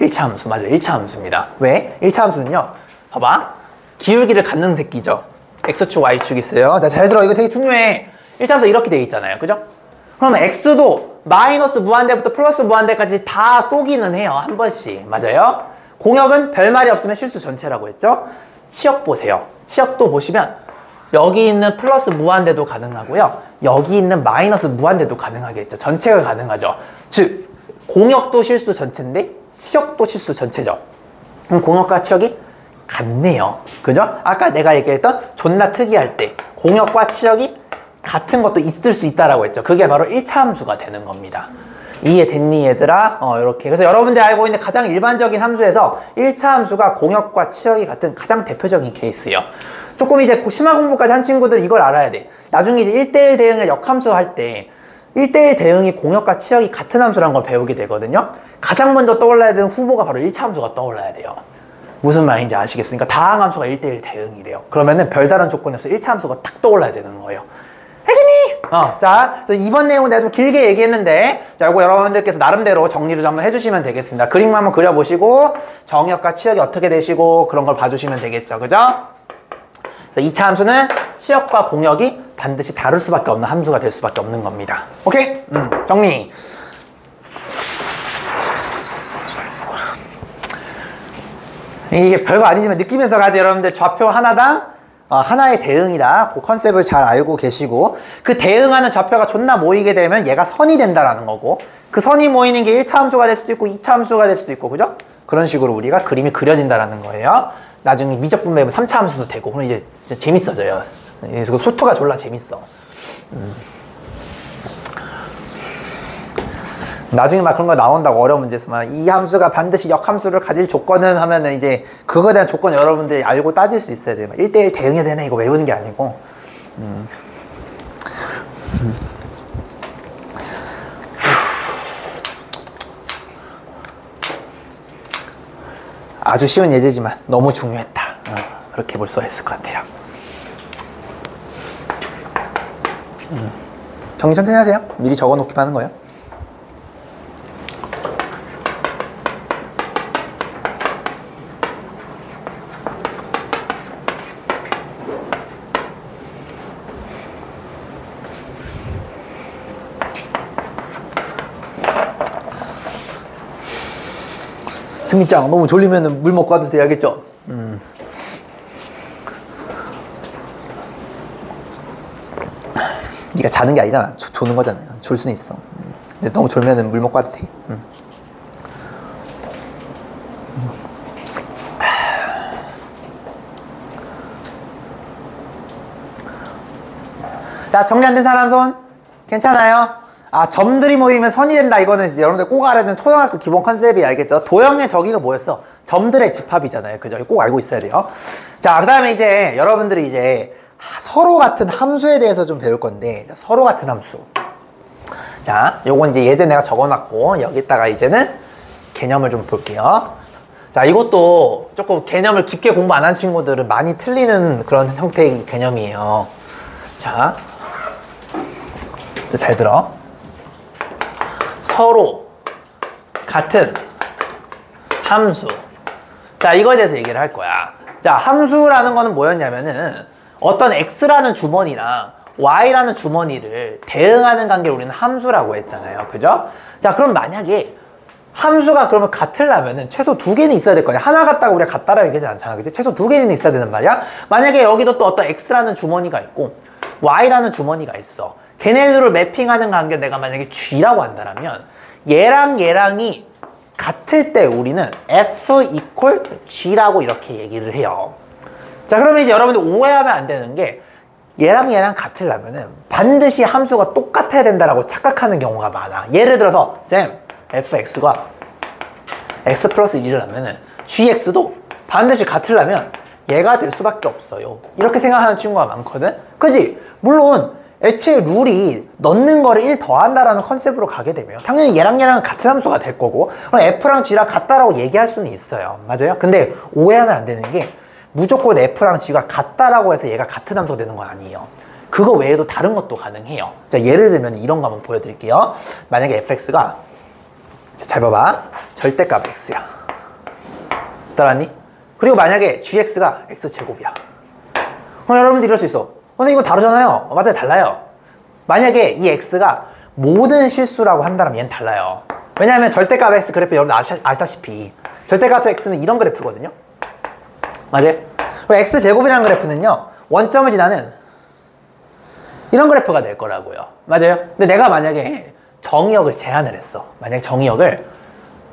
1차 함수. 맞아요. 1차 함수입니다. 왜? 1차 함수는요, 봐봐, 기울기를 갖는 새끼죠. x축, y축 있어요. 자, 잘 들어. 이거 되게 중요해. 1차 함수 이렇게 돼 있잖아요. 그죠? 그러면 x도 마이너스 무한대부터 플러스 무한대까지 다 쏘기는 해요. 한 번씩. 맞아요? 공역은 별말이 없으면 실수 전체라고 했죠? 치역 보세요. 치역도 보시면 여기 있는 플러스 무한대도 가능하고요. 여기 있는 마이너스 무한대도 가능하겠죠. 전체가 가능하죠. 즉, 공역도 실수 전체인데 치역도 실수 전체죠. 그럼 공역과 치역이 같네요. 그죠? 아까 내가 얘기했던 존나 특이할 때 공역과 치역이 같은 것도 있을 수 있다라고 했죠. 그게 바로 1차 함수가 되는 겁니다. 이해됐니 얘들아? 이렇게. 그래서 여러분들이 알고 있는 가장 일반적인 함수에서 1차 함수가 공역과 치역이 같은 가장 대표적인 케이스예요. 조금 이제 심화 공부까지 한 친구들 이걸 알아야 돼. 나중에 이제 1대1 대응의 역함수 할 때 1대1 대응이 공역과 치역이 같은 함수라는 걸 배우게 되거든요. 가장 먼저 떠올라야 되는 후보가 바로 1차 함수가 떠올라야 돼요. 무슨 말인지 아시겠습니까? 다항 함수가 1대1 대응이래요. 그러면은 별다른 조건에서 1차 함수가 딱 떠올라야 되는 거예요. 혜진이! 자, 이번 내용은 내가 좀 길게 얘기했는데, 자, 이거 여러분들께서 나름대로 정리를 좀 한번 해주시면 되겠습니다. 그림만 한번 그려보시고, 정역과 치역이 어떻게 되시고, 그런 걸 봐주시면 되겠죠. 그죠? 그래서 2차 함수는 치역과 공역이 반드시 다를 수밖에 없는 함수가 될 수밖에 없는 겁니다. 오케이? 정리. 이게 별거 아니지만 느끼면서 가야 돼요. 여러분들 좌표 하나당 하나의 대응이다. 그 컨셉을 잘 알고 계시고, 그 대응하는 좌표가 존나 모이게 되면 얘가 선이 된다라는 거고, 그 선이 모이는 게 1차 함수가 될 수도 있고 2차 함수가 될 수도 있고, 그죠? 그런 식으로 우리가 그림이 그려진다라는 거예요. 나중에 미적 분배하면 3차 함수도 되고, 그럼 이제 재밌어져요. 그래서 수투가 졸라 재밌어. 나중에 막 그런 거 나온다고, 어려운 문제에서 막 이 함수가 반드시 역함수를 가질 조건은 하면은 이제 그거에 대한 조건 여러분들이 알고 따질 수 있어야 돼요. 1대1 대응해야 되네 이거 외우는 게 아니고. 아주 쉬운 예제지만 너무 중요했다. 그렇게 볼 수가 있을 것 같아요. 정리 천천히 하세요. 미리 적어놓기만 하는 거예요. 승민짱, 너무 졸리면 물 먹고 와도 돼야겠죠? 네가 자는 게 아니잖아. 조는 거잖아요. 졸 수는 있어. 근데 너무 졸면 물 먹고 와도 돼. 자, 정리 안 된 사람 손? 괜찮아요? 점들이 모이면 선이 된다. 이거는 이제 여러분들 꼭 알아야 되는 초등학교 기본 컨셉이 알겠죠? 도형의 저기가 뭐였어? 점들의 집합이잖아요. 그죠? 꼭 알고 있어야 돼요. 자, 그 다음에 이제 여러분들이 이제 서로 같은 함수에 대해서 좀 배울 건데, 서로 같은 함수. 자, 요건 이제 예제 내가 적어놨고, 여기다가 이제는 개념을 좀 볼게요. 자, 이것도 조금 개념을 깊게 공부 안 한 친구들은 많이 틀리는 그런 형태의 개념이에요. 자, 잘 들어. 서로 같은 함수. 자, 이거에 대해서 얘기를 할 거야. 자, 함수라는 거는 뭐였냐면은 어떤 x라는 주머니랑 y라는 주머니를 대응하는 관계를 우리는 함수라고 했잖아요. 그죠? 자, 그럼 만약에 함수가 그러면 같으려면은 최소 두 개는 있어야 될 거냐. 하나 같다고 우리가 같다라고 얘기하지 않잖아. 그치? 최소 두 개는 있어야 되는 말이야. 만약에 여기도 또 어떤 x라는 주머니가 있고 y라는 주머니가 있어. 걔네들을 매핑하는 관계를 내가 만약에 g라고 한다면 얘랑 얘랑이 같을 때 우리는 f equal g라고 이렇게 얘기를 해요. 자, 그러면 이제 여러분들 오해하면 안 되는 게 얘랑 얘랑 같으려면은 반드시 함수가 똑같아야 된다라고 착각하는 경우가 많아. 예를 들어서 쌤, fx가 x 플러스 1이라면은 gx도 반드시 같으려면 얘가 될 수밖에 없어요. 이렇게 생각하는 친구가 많거든. 그지? 물론 애초에 룰이 넣는 거를 1 더한다라는 컨셉으로 가게 되면 당연히 얘랑 얘랑 같은 함수가 될 거고 그럼 f랑 g랑 같다라고 얘기할 수는 있어요. 맞아요? 근데 오해하면 안 되는 게 무조건 f랑 g가 같다라고 해서 얘가 같은 함수가 되는 건 아니에요. 그거 외에도 다른 것도 가능해요. 자, 예를 들면 이런 거 한번 보여드릴게요. 만약에 fx가 잘 봐봐. 절대값 x야. 따라니? 그리고 만약에 gx가 x제곱이야. 그럼 여러분들 이럴 수 있어. 선생님 이거 다르잖아요. 맞아요, 달라요. 만약에 이 x가 모든 실수라고 한다면 얘는 달라요. 왜냐하면 절대값 x 그래프 여러분 아시다시피 절대값 x는 이런 그래프거든요. 맞아요? 그리고 x제곱이라는 그래프는요 원점을 지나는 이런 그래프가 될 거라고요. 맞아요? 근데 내가 만약에 정의역을 제한을 했어. 만약에 정의역을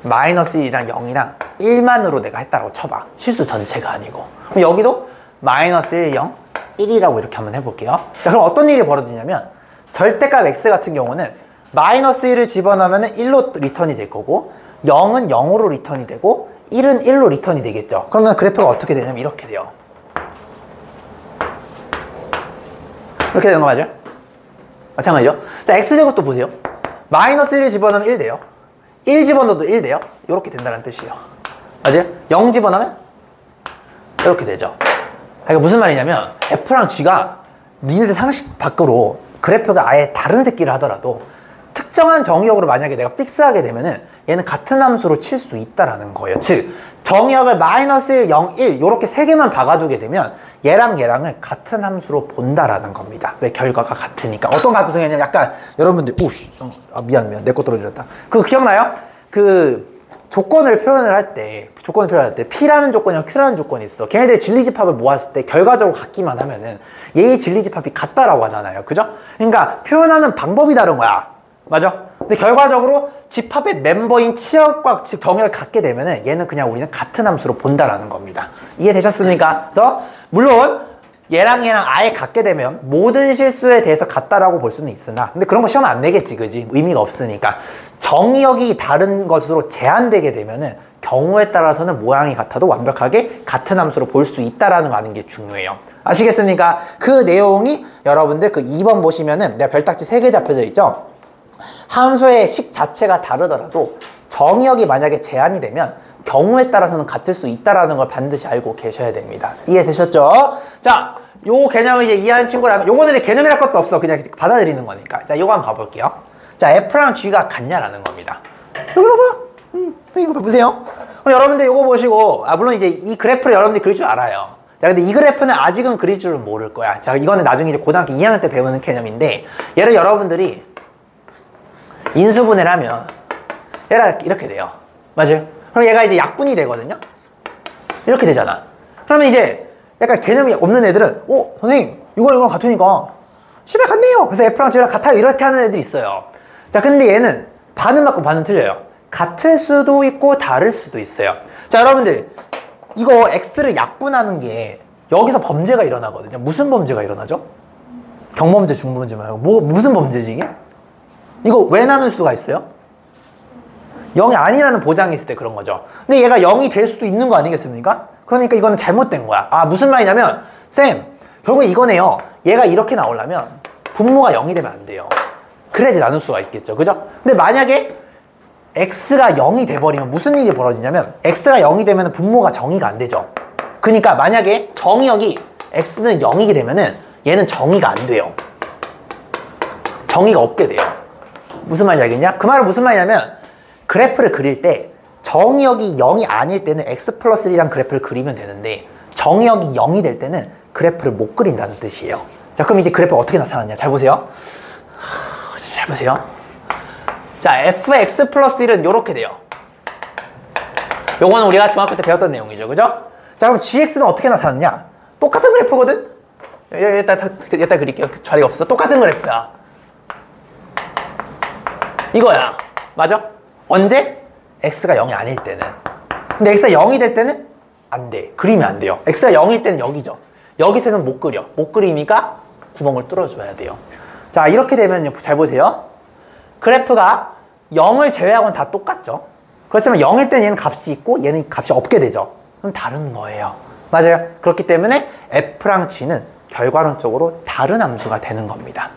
마이너스 1이랑 0이랑 1만으로 내가 했다라고 쳐봐. 실수 전체가 아니고. 그럼 여기도 마이너스 1, 0, 1이라고 이렇게 한번 해볼게요. 자, 그럼 어떤 일이 벌어지냐면 절대값 x 같은 경우는 마이너스 1을 집어넣으면 1로 리턴이 될 거고 0은 0으로 리턴이 되고 1은 1로 리턴이 되겠죠. 그러면 그래프가 어떻게 되냐면 이렇게 돼요. 이렇게 되는 거 맞아요? 마찬가지죠? 자, x제곱도 보세요. 마이너스 1을 집어넣으면 1 돼요. 1 집어넣어도 1 돼요. 이렇게 된다는 뜻이에요. 맞아요? 0 집어넣으면 이렇게 되죠. 그러니까 무슨 말이냐면 f랑 g가 니네들 상식 밖으로 그래프가 아예 다른 새끼를 하더라도 특정한 정의역으로 만약에 내가 픽스하게 되면은 얘는 같은 함수로 칠 수 있다라는 거예요. 즉 정의역을 마이너스 1, 0, 1 이렇게 세 개만 박아두게 되면 얘랑 얘랑을 같은 함수로 본다라는 겁니다. 왜? 결과가 같으니까. 어떤 가능성이냐면 약간 여러분들 미안 내 거 떨어졌다. 그거 기억나요? 그 조건을 표현을 할 때 P라는 조건이랑 Q라는 조건이 있어. 걔네들의 진리집합을 모았을 때 결과적으로 같기만 하면은 얘의 진리집합이 같다라고 하잖아요. 그죠? 그러니까 표현하는 방법이 다른 거야. 맞아? 근데 결과적으로 집합의 멤버인 치역과 병역을 갖게 되면은 얘는 그냥 우리는 같은 함수로 본다라는 겁니다. 이해되셨습니까? 그래서 물론 얘랑 얘랑 아예 같게 되면 모든 실수에 대해서 같다라고 볼 수는 있으나 근데 그런 거 시험 안 내겠지, 그지? 의미가 없으니까. 정의역이 다른 것으로 제한되게 되면은 경우에 따라서는 모양이 같아도 완벽하게 같은 함수로 볼 수 있다라는 거 아는 게 중요해요. 아시겠습니까? 그 내용이 여러분들 그 2번 보시면은 내가 별딱지 3개 잡혀져 있죠? 함수의 식 자체가 다르더라도 정의역이 만약에 제한이 되면 경우에 따라서는 같을 수 있다는 걸 반드시 알고 계셔야 됩니다. 이해되셨죠? 자, 요 개념을 이제 이해하는 친구라면 요거는 개념이랄 것도 없어. 그냥 받아들이는 거니까. 자, 요거 한번 봐볼게요. 자, F랑 G가 같냐라는 겁니다. 여기 봐봐. 이거 보세요. 그럼 여러분들 요거 보시고 물론 이제 이 그래프를 여러분들이 그릴 줄 알아요. 자, 근데 이 그래프는 아직은 그릴 줄은 모를 거야. 자, 이거는 나중에 이제 고등학교 2학년 때 배우는 개념인데 얘를 여러분들이 인수분해를 하면 얘가 이렇게 돼요. 맞아요? 그럼 얘가 이제 약분이 되거든요? 이렇게 되잖아. 그러면 이제 약간 개념이 없는 애들은 선생님 이거랑 같으니까 씨발 같네요. 그래서 F랑 G랑 같아요. 이렇게 하는 애들이 있어요. 자, 근데 얘는 반은 맞고 반은 틀려요. 같을 수도 있고 다를 수도 있어요. 자, 여러분들 이거 X를 약분하는 게 여기서 범죄가 일어나거든요. 무슨 범죄가 일어나죠? 경범죄, 중범죄 말고 무슨 범죄지 이게? 이거 왜 나눌 수가 있어요? 0이 아니라는 보장이 있을 때 그런 거죠. 근데 얘가 0이 될 수도 있는 거 아니겠습니까? 그러니까 이거는 잘못된 거야. 무슨 말이냐면 쌤, 결국 이거네요. 얘가 이렇게 나오려면 분모가 0이 되면 안 돼요. 그래야지 나눌 수가 있겠죠. 그죠? 근데 만약에 x가 0이 돼버리면 무슨 일이 벌어지냐면 x가 0이 되면 분모가 정의가 안 되죠. 그러니까 만약에 정의역이 x는 0이게 되면은 얘는 정의가 안 돼요. 정의가 없게 돼요. 무슨 말인지 알겠냐? 그 말은 무슨 말이냐면 그래프를 그릴 때 정의역이 0이 아닐 때는 x 플러스 1이랑 그래프를 그리면 되는데 정의역이 0이 될 때는 그래프를 못 그린다는 뜻이에요. 자, 그럼 이제 그래프가 어떻게 나타났냐? 잘 보세요. 잘 보세요. 자, fx 플러스 1은 요렇게 돼요. 요거는 우리가 중학교 때 배웠던 내용이죠. 그죠? 자, 그럼 gx는 어떻게 나타났냐? 똑같은 그래프거든? 여기다 그릴게요. 자리가 없어. 똑같은 그래프야. 이거야. 맞아? 언제? x가 0이 아닐 때는. 근데 x가 0이 될 때는 안 돼. 그리면 안 돼요. x가 0일 때는 여기죠. 여기서는 못 그려. 못 그리니까 구멍을 뚫어줘야 돼요. 자, 이렇게 되면 잘 보세요. 그래프가 0을 제외하고는 다 똑같죠. 그렇지만 0일 때는 얘는 값이 있고 얘는 값이 없게 되죠. 그럼 다른 거예요. 맞아요. 그렇기 때문에 f랑 g는 결과론적으로 다른 함수가 되는 겁니다.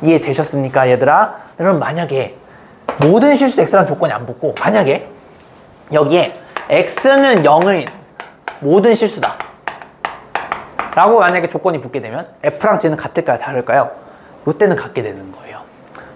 이해되셨습니까, 얘들아? 여러분, 만약에 모든 실수 x라는 조건이 안 붙고 만약에 여기에 x는 0의 모든 실수다 라고 만약에 조건이 붙게 되면 f랑 g는 같을까요, 다를까요? 이때는 같게 되는 거예요.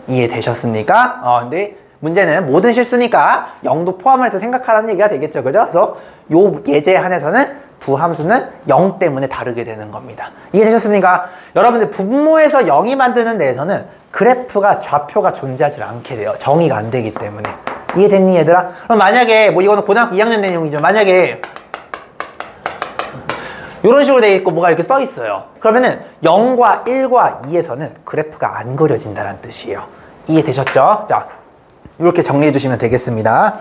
이해되셨습니까? 근데 문제는 모든 실수니까 0도 포함을 해서 생각하라는 얘기가 되겠죠. 그죠? 그래서 요 예제에 한해서는 두 함수는 0 때문에 다르게 되는 겁니다. 이해되셨습니까? 여러분들 분모에서 0이 만드는 데에서는 그래프가 좌표가 존재하지 않게 돼요. 정의가 안 되기 때문에. 이해됐니, 얘들아? 그럼 만약에 뭐 이거는 고등학교 2학년 내용이죠. 만약에 이런 식으로 되어 있고 뭐가 이렇게 써 있어요. 그러면은 0과 1과 2에서는 그래프가 안 그려진다는 뜻이에요. 이해되셨죠? 자, 이렇게 정리해 주시면 되겠습니다.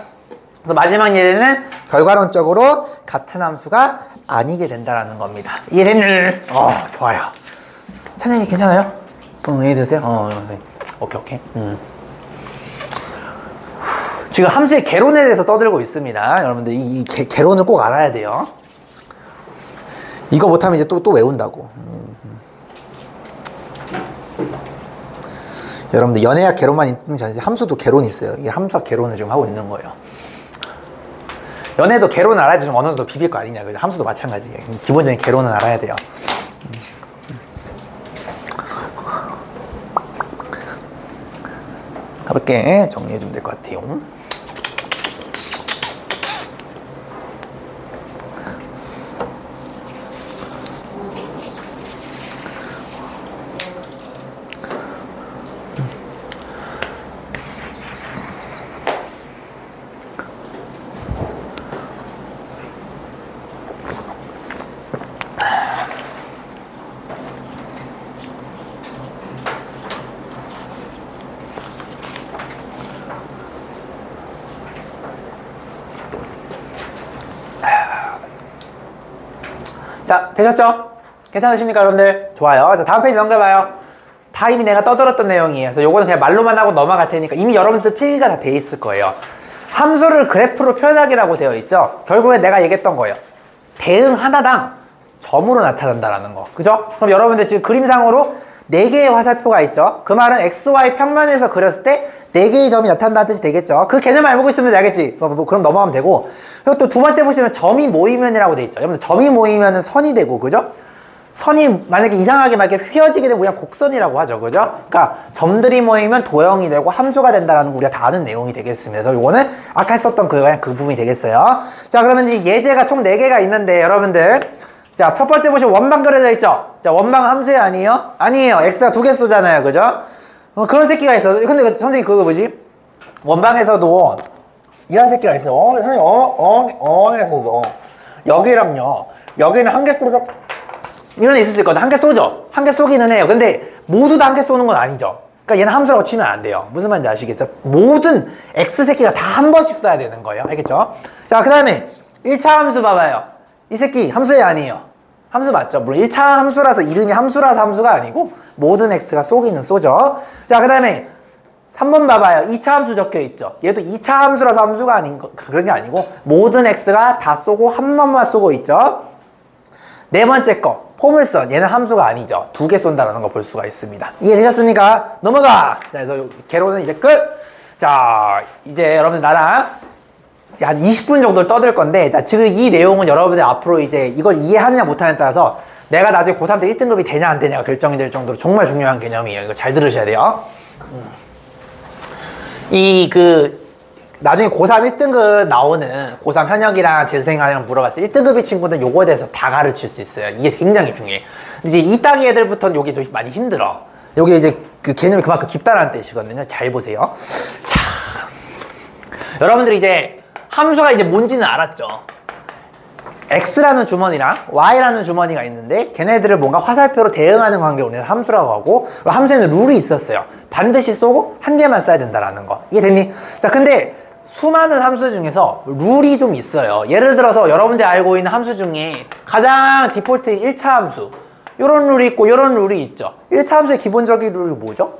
그래서 마지막 예제는 결과론적으로 같은 함수가 아니게 된다는 겁니다. 이해됐니? 좋아요. 찬양이 괜찮아요? 이해되세요? 네. 오케이. 지금 함수의 개론에 대해서 떠들고 있습니다. 여러분들 이 개론을 꼭 알아야 돼요. 이거 못하면 이제 또 외운다고. 여러분들 연애학 개론만 있는 게 아니라 함수도 개론이 있어요. 이 함수학 개론을 지금 하고 있는 거예요. 연애도 개론 알아야지 좀 어느 정도 비빌 거 아니냐. 함수도 마찬가지예요. 기본적인 개론은 알아야 돼요. 가볍게 정리해주면 될 것 같아요. 자, 되셨죠? 괜찮으십니까, 여러분들? 좋아요. 자, 다음 페이지 넘겨봐요. 다 이미 내가 떠들었던 내용이에요. 그래서 요거는 그냥 말로만 하고 넘어갈 테니까 이미 여러분들 필기가 다 돼 있을 거예요. 함수를 그래프로 표현하기라고 되어 있죠? 결국에 내가 얘기했던 거예요. 대응 하나당 점으로 나타난다라는 거. 그죠? 그럼 여러분들 지금 그림상으로 4개의 화살표가 있죠? 그 말은 XY 평면에서 그렸을 때 4개의 점이 나타난다는 뜻이 되겠죠? 그 개념 알고 있으면 알겠지? 그럼 넘어가면 되고. 그리고 또 두 번째 보시면 점이 모이면이라고 돼 있죠? 여러분들 점이 모이면은 선이 되고, 그죠? 선이 만약에 이상하게 막 이렇게 휘어지게 되면 우리가 곡선이라고 하죠. 그죠? 그러니까 점들이 모이면 도형이 되고 함수가 된다라는 거 우리가 다 아는 내용이 되겠습니다. 그래서 요거는 아까 했었던 그냥 그 부분이 되겠어요. 자, 그러면 이제 예제가 총 4개가 있는데 여러분들, 자, 첫 번째 보시면 원방 그려져 있죠? 자, 원방 함수에 아니에요? 아니에요. x가 2개 쏘잖아요. 그죠? 그런 새끼가 있어. 근데 선생님 그거 뭐지? 원방에서도 이런 새끼가 있어. 선생님 에서도 여기랑요. 여기는 한 개 쏘죠. 이런 애 있을 수 있거든. 한 개 쏘죠. 한 개 쏘기는 해요. 근데 모두 다 한 개 쏘는 건 아니죠. 그러니까 얘는 함수라고 치면 안 돼요. 무슨 말인지 아시겠죠? 모든 x 새끼가 다 한 번씩 써야 되는 거예요. 알겠죠? 자, 그 다음에 1차 함수 봐봐요. 이 새끼 함수에 아니에요. 함수 맞죠? 물론 1차 함수라서 이름이 함수라서 함수가 아니고 모든 x가 쏘기는 쏘죠. 자, 그 다음에 3번 봐봐요. 2차 함수 적혀 있죠. 얘도 2차 함수라서 함수가 아닌 거, 그런 게 아니고 모든 x가 다 쏘고 한 번만 쏘고 있죠. 네 번째 거 포물선, 얘는 함수가 아니죠. 2개 쏜다라는 거 볼 수가 있습니다. 이해되셨습니까? 넘어가! 자, 그래서 개론은 이제 끝! 자, 이제 여러분들 나랑 한 20분 정도를 떠들 건데, 자, 지금 이 내용은 여러분들 앞으로 이제 이걸 이해하느냐 못하느냐에 따라서 내가 나중에 고3 때 1등급이 되냐 안 되냐가 결정이 될 정도로 정말 중요한 개념이에요. 이거 잘 들으셔야 돼요. 나중에 고3 1등급 나오는 고3 현역이랑 재수생이랑 물어봤을 때 1등급의 친구들은 요거에 대해서 다 가르칠 수 있어요. 이게 굉장히 중요해. 이제 이 따기 애들부터는 요게 좀 많이 힘들어. 요게 이제 그 개념이 그만큼 깊다라는 뜻이거든요. 잘 보세요. 자, 여러분들이 이제 함수가 이제 뭔지는 알았죠. X라는 주머니랑 Y라는 주머니가 있는데 걔네들을 뭔가 화살표로 대응하는 관계를 우리는 함수라고 하고, 함수에는 룰이 있었어요. 반드시 쏘고 한 개만 써야 된다라는 거. 이해됐니? 자, 근데 수많은 함수 중에서 룰이 좀 있어요. 예를 들어서 여러분들이 알고 있는 함수 중에 가장 디폴트 1차 함수, 요런 룰이 있고 요런 룰이 있죠. 1차 함수의 기본적인 룰이 뭐죠?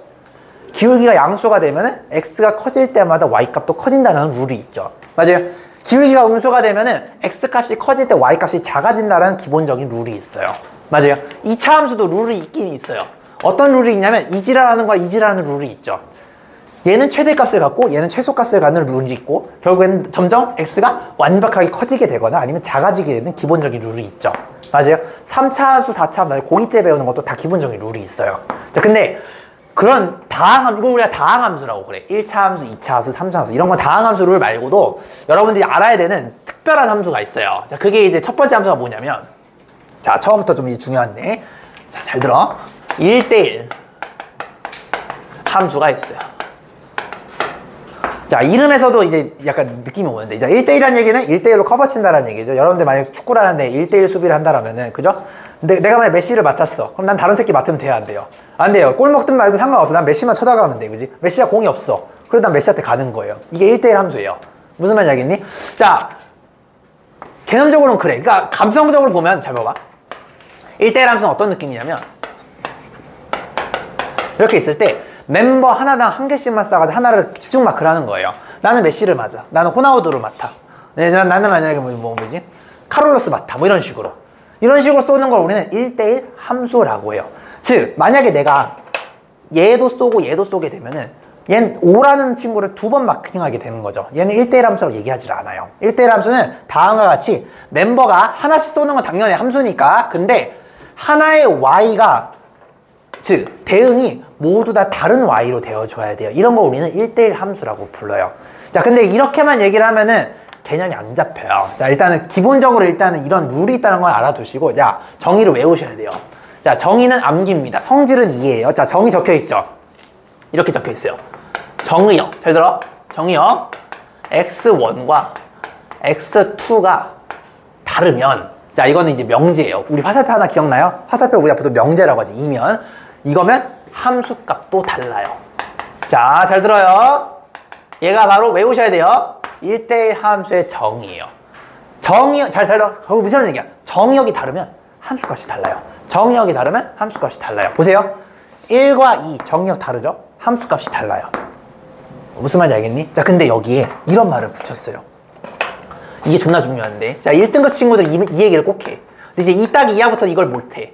기울기가 양수가 되면은 x가 커질 때마다 y 값도 커진다는 룰이 있죠. 맞아요? 기울기가 음수가 되면은 x 값이 커질 때 y 값이 작아진다는 기본적인 룰이 있어요. 맞아요? 2차 함수도 룰이 있긴 있어요. 어떤 룰이 있냐면 이지라는 거와 이지라는 룰이 있죠. 얘는 최대값을 갖고 얘는 최소값을 갖는 룰이 있고, 결국에는 점점 x가 완벽하게 커지게 되거나 아니면 작아지게 되는 기본적인 룰이 있죠. 맞아요? 3차 함수, 4차 함수, 고2 때 배우는 것도 다 기본적인 룰이 있어요. 자, 근데 그런 다항함수, 이걸 우리가 다항함수라고 그래. 1차 함수, 2차 함수, 3차 함수, 이런 건 다항함수 룰 말고도 여러분들이 알아야 되는 특별한 함수가 있어요. 자, 그게 이제 첫 번째 함수가 뭐냐면, 자, 처음부터 좀 중요한데, 자, 잘 들어. 1대1 함수가 있어요. 자, 이름에서도 이제 약간 느낌이 오는데, 이제 1대1이라는 얘기는 1대1로 커버 친다라는 얘기죠. 여러분들 만약에 축구를 하는데 1대1 수비를 한다라면은, 그죠? 근데 내가 만약에 메시를 맡았어. 그럼 난 다른 새끼 맡으면 돼요, 안 돼요? 안 돼요. 골 먹든 말든 상관없어. 난 메시만 쳐다가면 돼, 그지? 메시가 공이 없어. 그래도 난 메시한테 가는 거예요. 이게 1대1 함수예요. 무슨 말인지 알겠니? 자, 개념적으로는 그래. 그러니까 감성적으로 보면, 잘 봐봐. 1대1 함수는 어떤 느낌이냐면, 이렇게 있을 때 멤버 하나당 한 개씩만 쏴가지고 하나를 집중 마크를 하는 거예요. 나는 메시를 맞아. 나는 호나우두를 맡아. 나는 만약에 뭐지? 카롤로스 맡아. 뭐 이런 식으로. 이런 식으로 쏘는 걸 우리는 1대1 함수라고 해요. 즉, 만약에 내가 얘도 쏘고 얘도 쏘게 되면은 얘는 5라는 친구를 2번 마킹하게 되는 거죠. 얘는 1대1 함수라고 얘기하지 않아요. 1대1 함수는 다음과 같이 멤버가 하나씩 쏘는 건 당연히 함수니까, 근데 하나의 y가, 즉 대응이 모두 다 다른 y로 되어줘야 돼요. 이런 거 우리는 1대1 함수라고 불러요. 자, 근데 이렇게만 얘기를 하면은 개념이 안 잡혀요. 자, 일단은 기본적으로 일단은 이런 룰이 있다는 걸 알아두시고, 자, 정의를 외우셔야 돼요. 자, 정의는 암기입니다. 성질은 2예요. 자, 정의 적혀 있죠. 이렇게 적혀 있어요. 정의역. 잘 들어. 정의역. x1과 x2가 다르면, 자, 이거는 이제 명제예요. 우리 화살표 하나 기억나요? 화살표 우리가 보통 명제라고 하지. 이면. 이거면 함수값도 달라요. 자, 잘 들어요. 얘가 바로 외우셔야 돼요. 1대1 함수의 정의예요. 정의, 잘 들어. 거기 무슨 얘기야? 정의역이 다르면 함수값이 달라요. 정의역이 다르면 함수값이 달라요. 보세요. 1과 2 정의역 다르죠? 함수값이 달라요. 무슨 말인지 알겠니? 자, 근데 여기에 이런 말을 붙였어요. 이게 존나 중요한데. 자, 1등급 친구들 이 얘기를 꼭 해. 근데 이제 2 따기 이하부터 이걸 못해.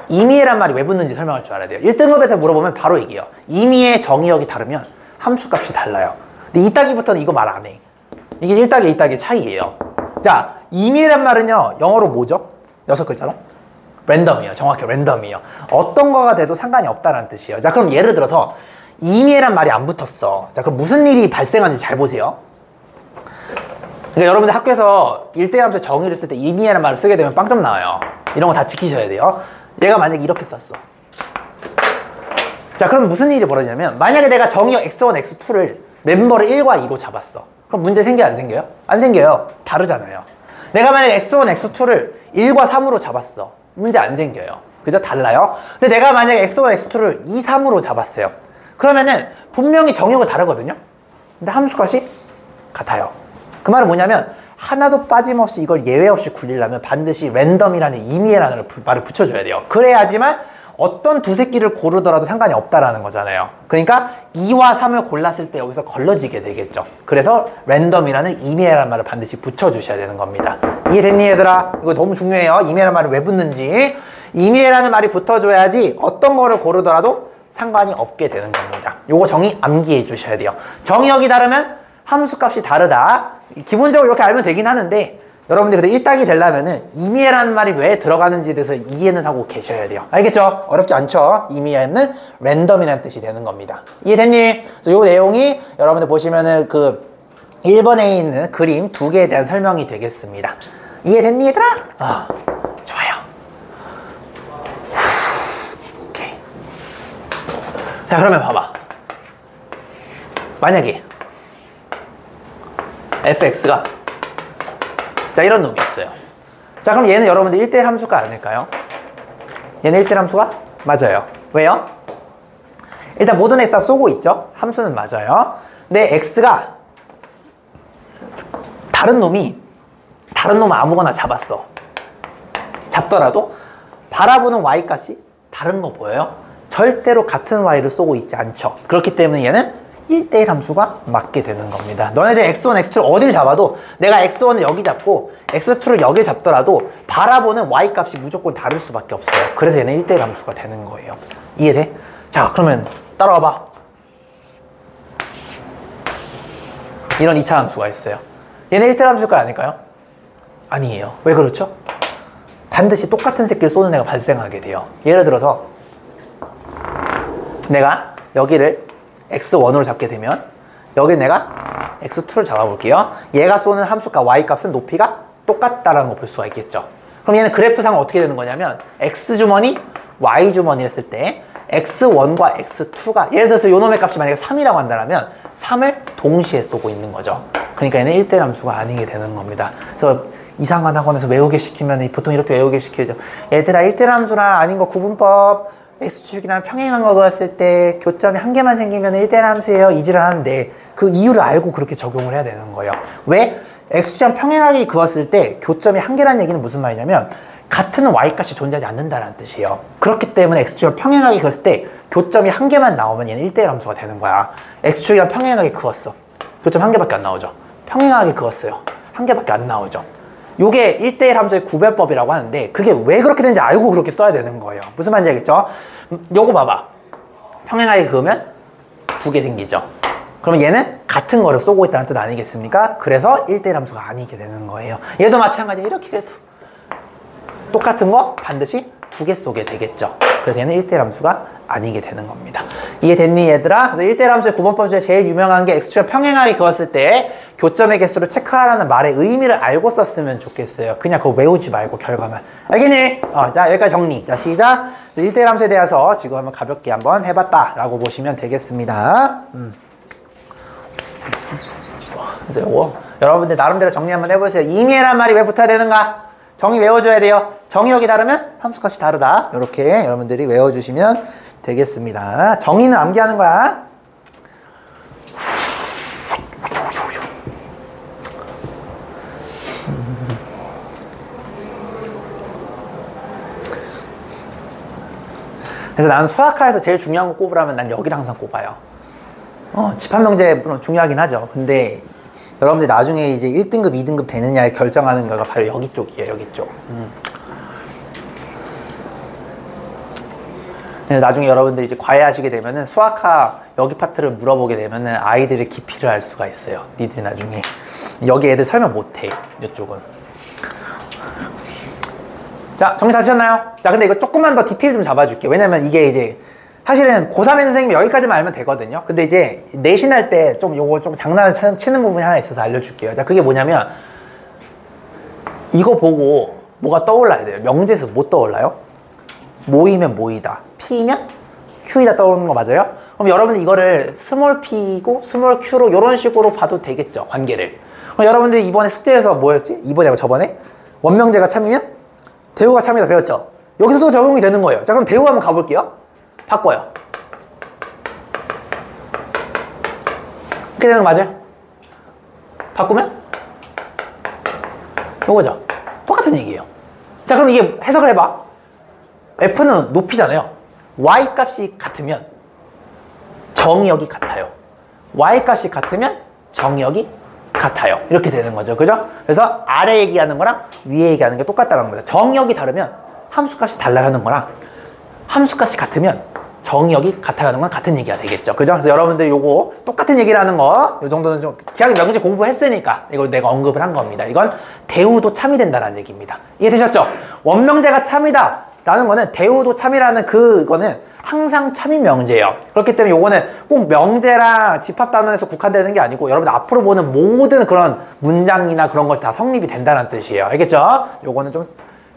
임의란 말이 왜 붙는지 설명할 줄 알아야 돼요. 1등급한테 물어보면 바로 얘기해요. 임의의 정의역이 다르면 함수값이 달라요. 근데 2 따기부터는 이거 말 안 해. 이게 1 따기, 2 따기 차이예요. 자, 임의란 말은요, 영어로 뭐죠? 6글자로? 랜덤이에요. 정확히 랜덤이에요. 어떤 거가 돼도 상관이 없다는 뜻이에요. 자, 그럼 예를 들어서 임의란 말이 안 붙었어. 자, 그럼 무슨 일이 발생하는지 잘 보세요. 그러니까 여러분들 학교에서 1대1 함수 정의를 쓸 때 임의라는 말을 쓰게 되면 빵점 나와요. 이런 거 다 지키셔야 돼요. 얘가 만약에 이렇게 썼어. 자, 그럼 무슨 일이 벌어지냐면, 만약에 내가 정의역 x1, x2를 멤버를 1과 2로 잡았어. 그럼 문제 생겨요, 안 생겨요? 안 생겨요. 다르잖아요. 내가 만약에 x1, x2를 1과 3으로 잡았어. 문제 안 생겨요. 그죠? 달라요. 근데 내가 만약에 x1, x2를 2, 3으로 잡았어요. 그러면은 분명히 정의역은 다르거든요. 근데 함수값이 같아요. 그 말은 뭐냐면, 하나도 빠짐없이 이걸 예외 없이 굴리려면 반드시 랜덤이라는 임의라는 말을 붙여줘야 돼요. 그래야지만 어떤 두 새끼를 고르더라도 상관이 없다라는 거잖아요. 그러니까 2와 3을 골랐을 때 여기서 걸러지게 되겠죠. 그래서 랜덤이라는 임의라는 말을 반드시 붙여주셔야 되는 겁니다. 이해됐니, 얘들아? 이거 너무 중요해요. 임의라는 말을 왜 붙는지. 임의라는 말이 붙어줘야지 어떤 거를 고르더라도 상관이 없게 되는 겁니다. 요거 정의 암기해 주셔야 돼요. 정의역이 다르면 함수값이 다르다. 기본적으로 이렇게 알면 되긴 하는데, 여러분들이 그래도 1따기 되려면은 임의라는 말이 왜 들어가는지에 대해서 이해는 하고 계셔야 돼요. 알겠죠? 어렵지 않죠? 임의는 랜덤이라는 뜻이 되는 겁니다. 이해됐니? 그래서 이 내용이 여러분들 보시면은 그 1번에 있는 그림 2개에 대한 설명이 되겠습니다. 이해됐니 얘들아? 좋아요. 오케이. 자, 그러면 봐봐. 만약에 fx가 자 이런 놈이 있어요. 자, 그럼 얘는 여러분들 1대1 함수가 아닐까요? 얘는 1대1 함수가? 맞아요. 왜요? 일단 모든 x가 쏘고 있죠? 함수는 맞아요. 근데 x가 다른 놈 아무거나 잡았어. 잡더라도 바라보는 y값이 다른 거 보여요? 절대로 같은 y를 쏘고 있지 않죠. 그렇기 때문에 얘는 1대1 함수가 맞게 되는 겁니다. 너네들 x1, x2를 어딜 잡아도 내가 x1을 여기 잡고 x2를 여기 잡더라도 바라보는 y값이 무조건 다를 수밖에 없어요. 그래서 얘는 1대1 함수가 되는 거예요. 이해돼? 자, 그러면 따라와봐. 이런 2차 함수가 있어요. 얘는 1대1 함수가 아닐까요? 아니에요. 왜 그렇죠? 반드시 똑같은 새끼를 쏘는 애가 발생하게 돼요. 예를 들어서 내가 여기를 x1으로 잡게 되면 여기 내가 x2를 잡아볼게요. 얘가 쏘는 함수값 y값은 높이가 똑같다라는 거 볼 수가 있겠죠. 그럼 얘는 그래프상은 어떻게 되는 거냐면 x주머니, y주머니 했을 때 x1과 x2가 예를 들어서 요 놈의 값이 만약에 3이라고 한다면 3을 동시에 쏘고 있는 거죠. 그러니까 얘는 1대1 함수가 아니게 되는 겁니다. 그래서 이상한 학원에서 외우게 시키면 보통 이렇게 외우게 시키죠. 얘들아 1대1 함수랑 아닌 거 구분법 x축이랑 평행한 거 그었을 때 교점이 한 개만 생기면 1대1 함수예요. 이지를 하는데 그 이유를 알고 그렇게 적용을 해야 되는 거예요. 왜? x축이랑 평행하게 그었을 때 교점이 한 개라는 얘기는 무슨 말이냐면 같은 y값이 존재하지 않는다는 뜻이에요. 그렇기 때문에 x축이랑 평행하게 그었을 때 교점이 한 개만 나오면 얘는 1대1 함수가 되는 거야. x축이랑 평행하게 그었어. 교점 한 개밖에 안 나오죠. 평행하게 그었어요. 한 개밖에 안 나오죠. 요게 1대1 함수의 구별법이라고 하는데 그게 왜 그렇게 되는지 알고 그렇게 써야 되는 거예요. 무슨 말인지 알겠죠? 요거 봐봐. 평행하게 그으면 2개 생기죠. 그러면 얘는 같은 거를 쏘고 있다는 뜻 아니겠습니까? 그래서 1대1 함수가 아니게 되는 거예요. 얘도 마찬가지 이렇게 해도 똑같은 거 반드시 2개 쏘게 되겠죠. 그래서 얘는 1대1 함수가 아니게 되는 겁니다. 이해됐니 얘들아? 그래서 1대1 함수의 구분법 중에 제일 유명한 게 x축을 평행하게 그었을 때 교점의 개수를 체크하라는 말의 의미를 알고 썼으면 좋겠어요. 그냥 그거 외우지 말고 결과만. 알겠니? 자, 여기까지 정리. 자, 시작. 1대1 함수에 대해서 지금 한번 가볍게 한번 해봤다 라고 보시면 되겠습니다. 그래서 요거 여러분들 나름대로 정리 한번 해보세요. 임의란 말이 왜 붙어야 되는가? 정의 외워줘야 돼요. 정의역이 다르면 함수값이 다르다. 이렇게 여러분들이 외워주시면 되겠습니다. 정의는 암기하는 거야. 그래서 나는 수학과에서 제일 중요한 거 꼽으라면 난 여기를 항상 꼽아요. 집합명제 물론 중요하긴 하죠. 근데 여러분들 나중에 이제 1등급, 2등급 되느냐에 결정하는 거가 바로 여기 쪽이에요. 여기 쪽. 나중에 여러분들 이제 과외하시게 되면은 수학과 여기 파트를 물어보게 되면은 아이들의 깊이를 알 수가 있어요. 니들이 나중에 여기 애들 설명 못해. 이쪽은. 자, 정리 다 되셨나요? 자, 근데 이거 조금만 더 디테일 좀 잡아줄게요. 왜냐면 이게 이제 사실은 고3의 선생님이 여기까지만 알면 되거든요. 근데 이제 내신할 때 좀 요거 좀 장난을 치는 부분이 하나 있어서 알려줄게요. 자, 그게 뭐냐면 이거 보고 뭐가 떠올라야 돼요. 명제에서 뭐 떠올라요? 모이면 모이다, P면 Q이다 떠오르는 거 맞아요? 그럼 여러분들 이거를 스몰 P고 스몰 Q로 이런 식으로 봐도 되겠죠, 관계를. 그럼 여러분들 이번에 숙제에서 뭐였지? 이번에 저번에 원명제가 참이면 대우가 참이다 배웠죠? 여기서도 적용이 되는 거예요. 자, 그럼 대우 한번 가볼게요. 바꿔요. 이렇게 되는 거 맞아요? 바꾸면? 요거죠. 똑같은 얘기예요. 자, 그럼 이게 해석을 해봐. F는 높이잖아요. Y값이 같으면 정의역이 같아요. Y값이 같으면 정의역이 같아요. 이렇게 되는 거죠. 그죠? 그래서 아래 얘기하는 거랑 위에 얘기하는 게 똑같다는 겁니다. 정의역이 다르면 함수값이 달라야 하는 거랑 함수값이 같으면 정의역이 같아야 하는 건 같은 얘기가 되겠죠. 그죠? 그래서 여러분들 요거 똑같은 얘기를 하는 거, 요 정도는 좀 기하기 명제 공부했으니까 이거 내가 언급을 한 겁니다. 이건 대우도 참이 된다는 얘기입니다. 이해되셨죠? 원명제가 참이다. 라는 거는 대우도 참이라는 그거는 항상 참인 명제예요. 그렇기 때문에 요거는 꼭 명제랑 집합단원에서 국한되는 게 아니고 여러분들 앞으로 보는 모든 그런 문장이나 그런 것이 다 성립이 된다는 뜻이에요. 알겠죠? 요거는 좀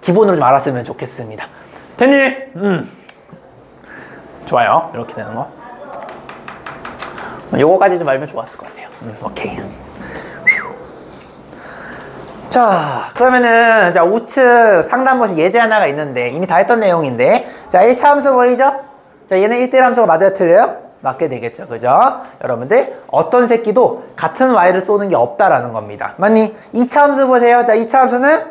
기본으로 좀 알았으면 좋겠습니다. 됐니? 좋아요. 이렇게 되는 거. 요거까지 좀 알면 좋았을 것 같아요. 오케이. 자, 그러면은, 자, 우측 상단 보시면 예제 하나가 있는데, 이미 다 했던 내용인데, 자, 1차 함수 보이죠? 자, 얘는 1대1 함수가 맞아요, 틀려요? 맞게 되겠죠, 그죠? 여러분들, 어떤 새끼도 같은 y를 쏘는 게 없다라는 겁니다. 맞니? 2차 함수 보세요. 자, 2차 함수는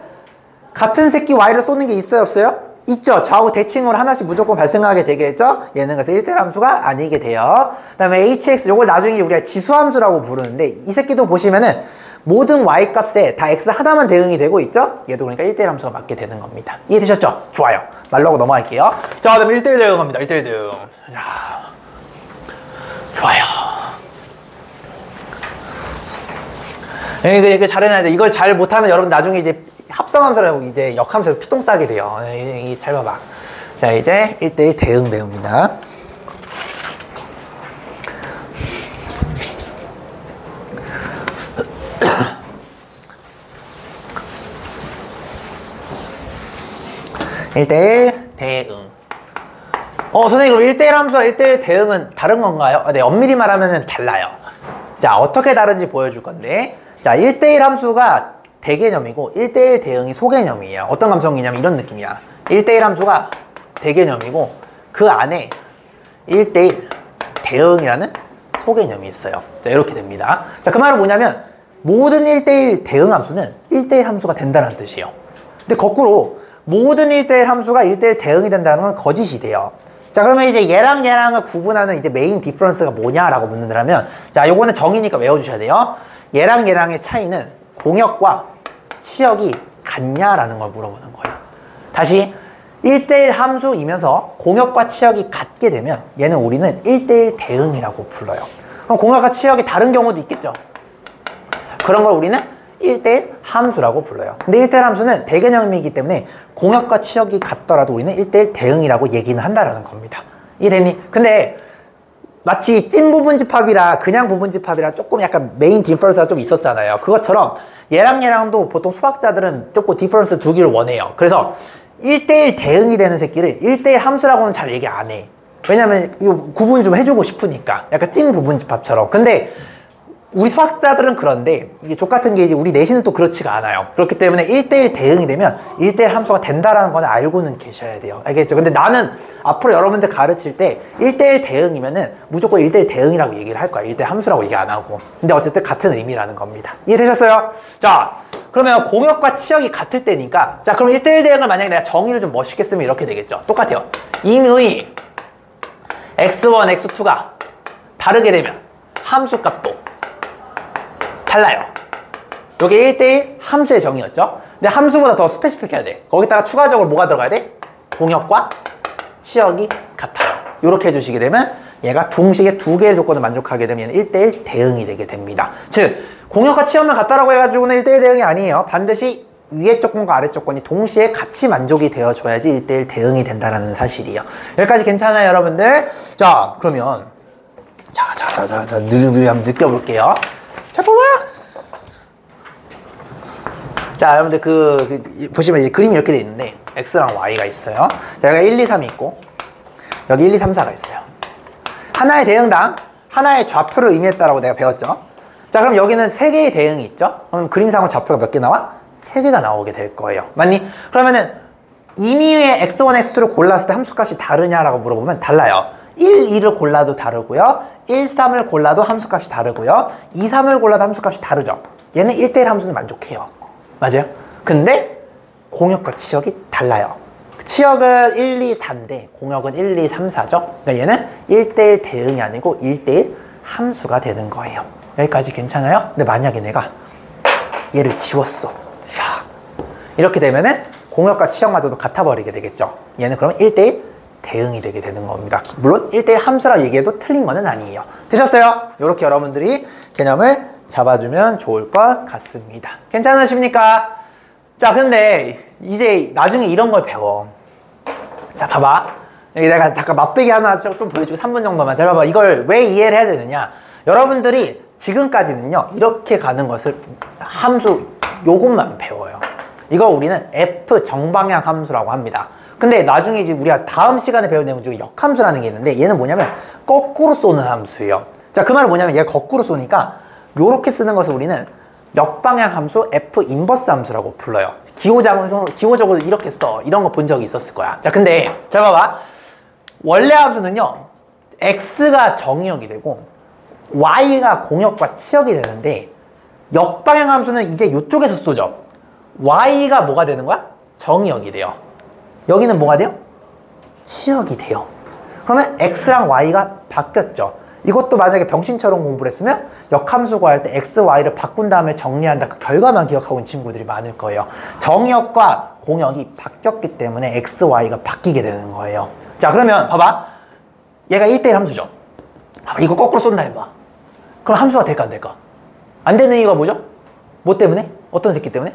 같은 새끼 y를 쏘는 게 있어요, 없어요? 있죠. 좌우 대칭으로 하나씩 무조건 발생하게 되겠죠? 얘는 그래서 1대1 함수가 아니게 돼요. 그 다음에 hx, 요걸 나중에 우리가 지수함수라고 부르는데, 이 새끼도 보시면은, 모든 y 값에 다 x 하나만 대응이 되고 있죠? 얘도 그러니까 1대1 함수가 맞게 되는 겁니다. 이해되셨죠? 좋아요. 말로 하고 넘어갈게요. 자, 그다음에 1대1 대응합니다. 1대1 대응. 자, 좋아요. 이거 잘 해놔야 돼. 이걸 잘 못하면 여러분 나중에 이제 합성함수라고 이제 역함수에서 피똥 싸게 돼요. 잘 봐봐. 자, 이제 1대1 대응 배웁니다. (1대1) 대응. 선생님, 그럼 1대1 함수와 1대1 대응은 다른 건가요? 네, 엄밀히 말하면 달라요. 자, 어떻게 다른지 보여줄 건데, 자, 1대1 함수가 대개념이고 1대1 대응이 소개념이에요. 어떤 감성이냐면 이런 느낌이야. 1대1 함수가 대개념이고 그 안에 1대1 대응이라는 소개념이 있어요. 자, 이렇게 됩니다. 자, 그 말은 뭐냐면 모든 1대1 대응 함수는 1대1 함수가 된다는 뜻이에요. 근데 거꾸로 모든 1대1 함수가 1대1 대응이 된다는 건 거짓이 돼요. 자, 그러면 이제 얘랑 얘랑을 구분하는 이제 메인 디퍼런스가 뭐냐라고 묻는다면, 자, 요거는 정의니까 외워주셔야 돼요. 얘랑 얘랑의 차이는 공역과 치역이 같냐라는 걸 물어보는 거예요. 다시 1대1 함수이면서 공역과 치역이 같게 되면 얘는 우리는 1대1 대응이라고 불러요. 그럼 공역과 치역이 다른 경우도 있겠죠. 그런 걸 우리는 1대1 함수라고 불러요. 근데 1대1 함수는 대개념이기 때문에 공역과 치역이 같더라도 우리는 1대1 대응이라고 얘기는 한다라는 겁니다. 이해됐니? 근데 마치 찐 부분집합이라 그냥 부분집합이라 조금 약간 메인 디퍼런스가 좀 있었잖아요. 그것처럼 얘랑 얘랑도 보통 수학자들은 조금 디퍼런스 두기를 원해요. 그래서 1대1 대응이 되는 새끼를 1대1 함수라고는 잘 얘기 안 해. 왜냐면 이거 구분 좀 해주고 싶으니까. 약간 찐 부분집합처럼. 근데 우리 수학자들은 그런데 이게 족같은 게 이제 우리 내신은 또 그렇지가 않아요. 그렇기 때문에 1대1 대응이 되면 1대1 함수가 된다라는 건 알고는 계셔야 돼요. 알겠죠? 근데 나는 앞으로 여러분들 가르칠 때 1대1 대응이면은 무조건 1대1 대응이라고 얘기를 할 거야. 1대1 함수라고 얘기 안 하고. 근데 어쨌든 같은 의미라는 겁니다. 이해되셨어요? 자, 그러면 공역과 치역이 같을 때니까, 자, 그럼 1대1 대응을 만약에 내가 정의를 좀 멋있게 쓰면 이렇게 되겠죠. 똑같아요. 임의 x1, x2가 다르게 되면 함수 값도 달라요. 이게 1대1 함수의 정의였죠. 근데 함수보다 더 스페시픽 해야 돼. 거기다가 추가적으로 뭐가 들어가야 돼? 공역과 치역이 같아요. 이렇게 해주시게 되면 얘가 동시에 두 개의 조건을 만족하게 되면 1대1 대응이 되게 됩니다. 즉 공역과 치역만 같다라고 해가지고는 1대1 대응이 아니에요. 반드시 위의 조건과 아래 조건이 동시에 같이 만족이 되어줘야지 1대1 대응이 된다는 사실이에요. 여기까지 괜찮아요, 여러분들? 자, 그러면 자, 한번 느껴볼게요. 자, 봐봐. 자, 여러분들 보시면 이제 그림이 이렇게 돼 있는데 x랑 y가 있어요. 자, 여기가 1, 2, 3이 있고 여기 1, 2, 3, 4가 있어요. 하나의 대응당 하나의 좌표를 의미했다라고 내가 배웠죠. 자, 그럼 여기는 3개의 대응이 있죠. 그럼 그림상으로 좌표가 몇 개 나와? 3개가 나오게 될 거예요. 맞니? 그러면은 임의의 x1, x2를 골랐을 때 함수값이 다르냐라고 물어보면 달라요. 1, 2를 골라도 다르고요. 1, 3을 골라도 함수값이 다르고요. 2, 3을 골라도 함수값이 다르죠. 얘는 1대1 함수는 만족해요. 맞아요? 근데 공역과 치역이 달라요. 치역은 1, 2, 4인데 공역은 1, 2, 3, 4죠. 그러니까 얘는 1대1 대응이 아니고 1대1 함수가 되는 거예요. 여기까지 괜찮아요? 근데 만약에 내가 얘를 지웠어. 이렇게 되면은 공역과 치역마저도 같아버리게 되겠죠. 얘는 그럼 1대1 대응이 되게 되는 겁니다. 물론 1대1 함수라 얘기해도 틀린 거는 아니에요. 되셨어요? 이렇게 여러분들이 개념을 잡아주면 좋을 것 같습니다. 괜찮으십니까? 자, 근데 이제 나중에 이런 걸 배워. 자, 봐봐. 여기 내가 잠깐 맛배기 하나 좀 보여주고 3분 정도만. 잘 봐봐. 이걸 왜 이해를 해야 되느냐. 여러분들이 지금까지는요, 이렇게 가는 것을 함수 요것만 배워요. 이거 우리는 F 정방향 함수라고 합니다. 근데 나중에 이제 우리가 다음 시간에 배운 내용 중에 역함수라는 게 있는데 얘는 뭐냐면 거꾸로 쏘는 함수예요. 자, 그 말은 뭐냐면 얘가 거꾸로 쏘니까 요렇게 쓰는 것을 우리는 역방향 함수 F 인버스 함수라고 불러요. 기호적으로 이렇게 써. 이런 거 본 적이 있었을 거야. 자, 근데 잘 봐봐. 원래 함수는요, X가 정의역이 되고 Y가 공역과 치역이 되는데 역방향 함수는 이제 이쪽에서 쏘죠. Y가 뭐가 되는 거야? 정의역이 돼요. 여기는 뭐가 돼요? 치역이 돼요. 그러면 X랑 Y가 바뀌었죠. 이것도 만약에 병신처럼 공부를 했으면 역함수 구할 때 X, Y를 바꾼 다음에 정리한다. 그 결과만 기억하고 있는 친구들이 많을 거예요. 정의역과 공역이 바뀌었기 때문에 X, Y가 바뀌게 되는 거예요. 자, 그러면 봐봐. 얘가 1대1 함수죠. 봐봐, 이거 거꾸로 쏜다 해봐. 그럼 함수가 될까 안 될까? 안 되는 이유가 뭐죠? 뭐 때문에? 어떤 새끼 때문에?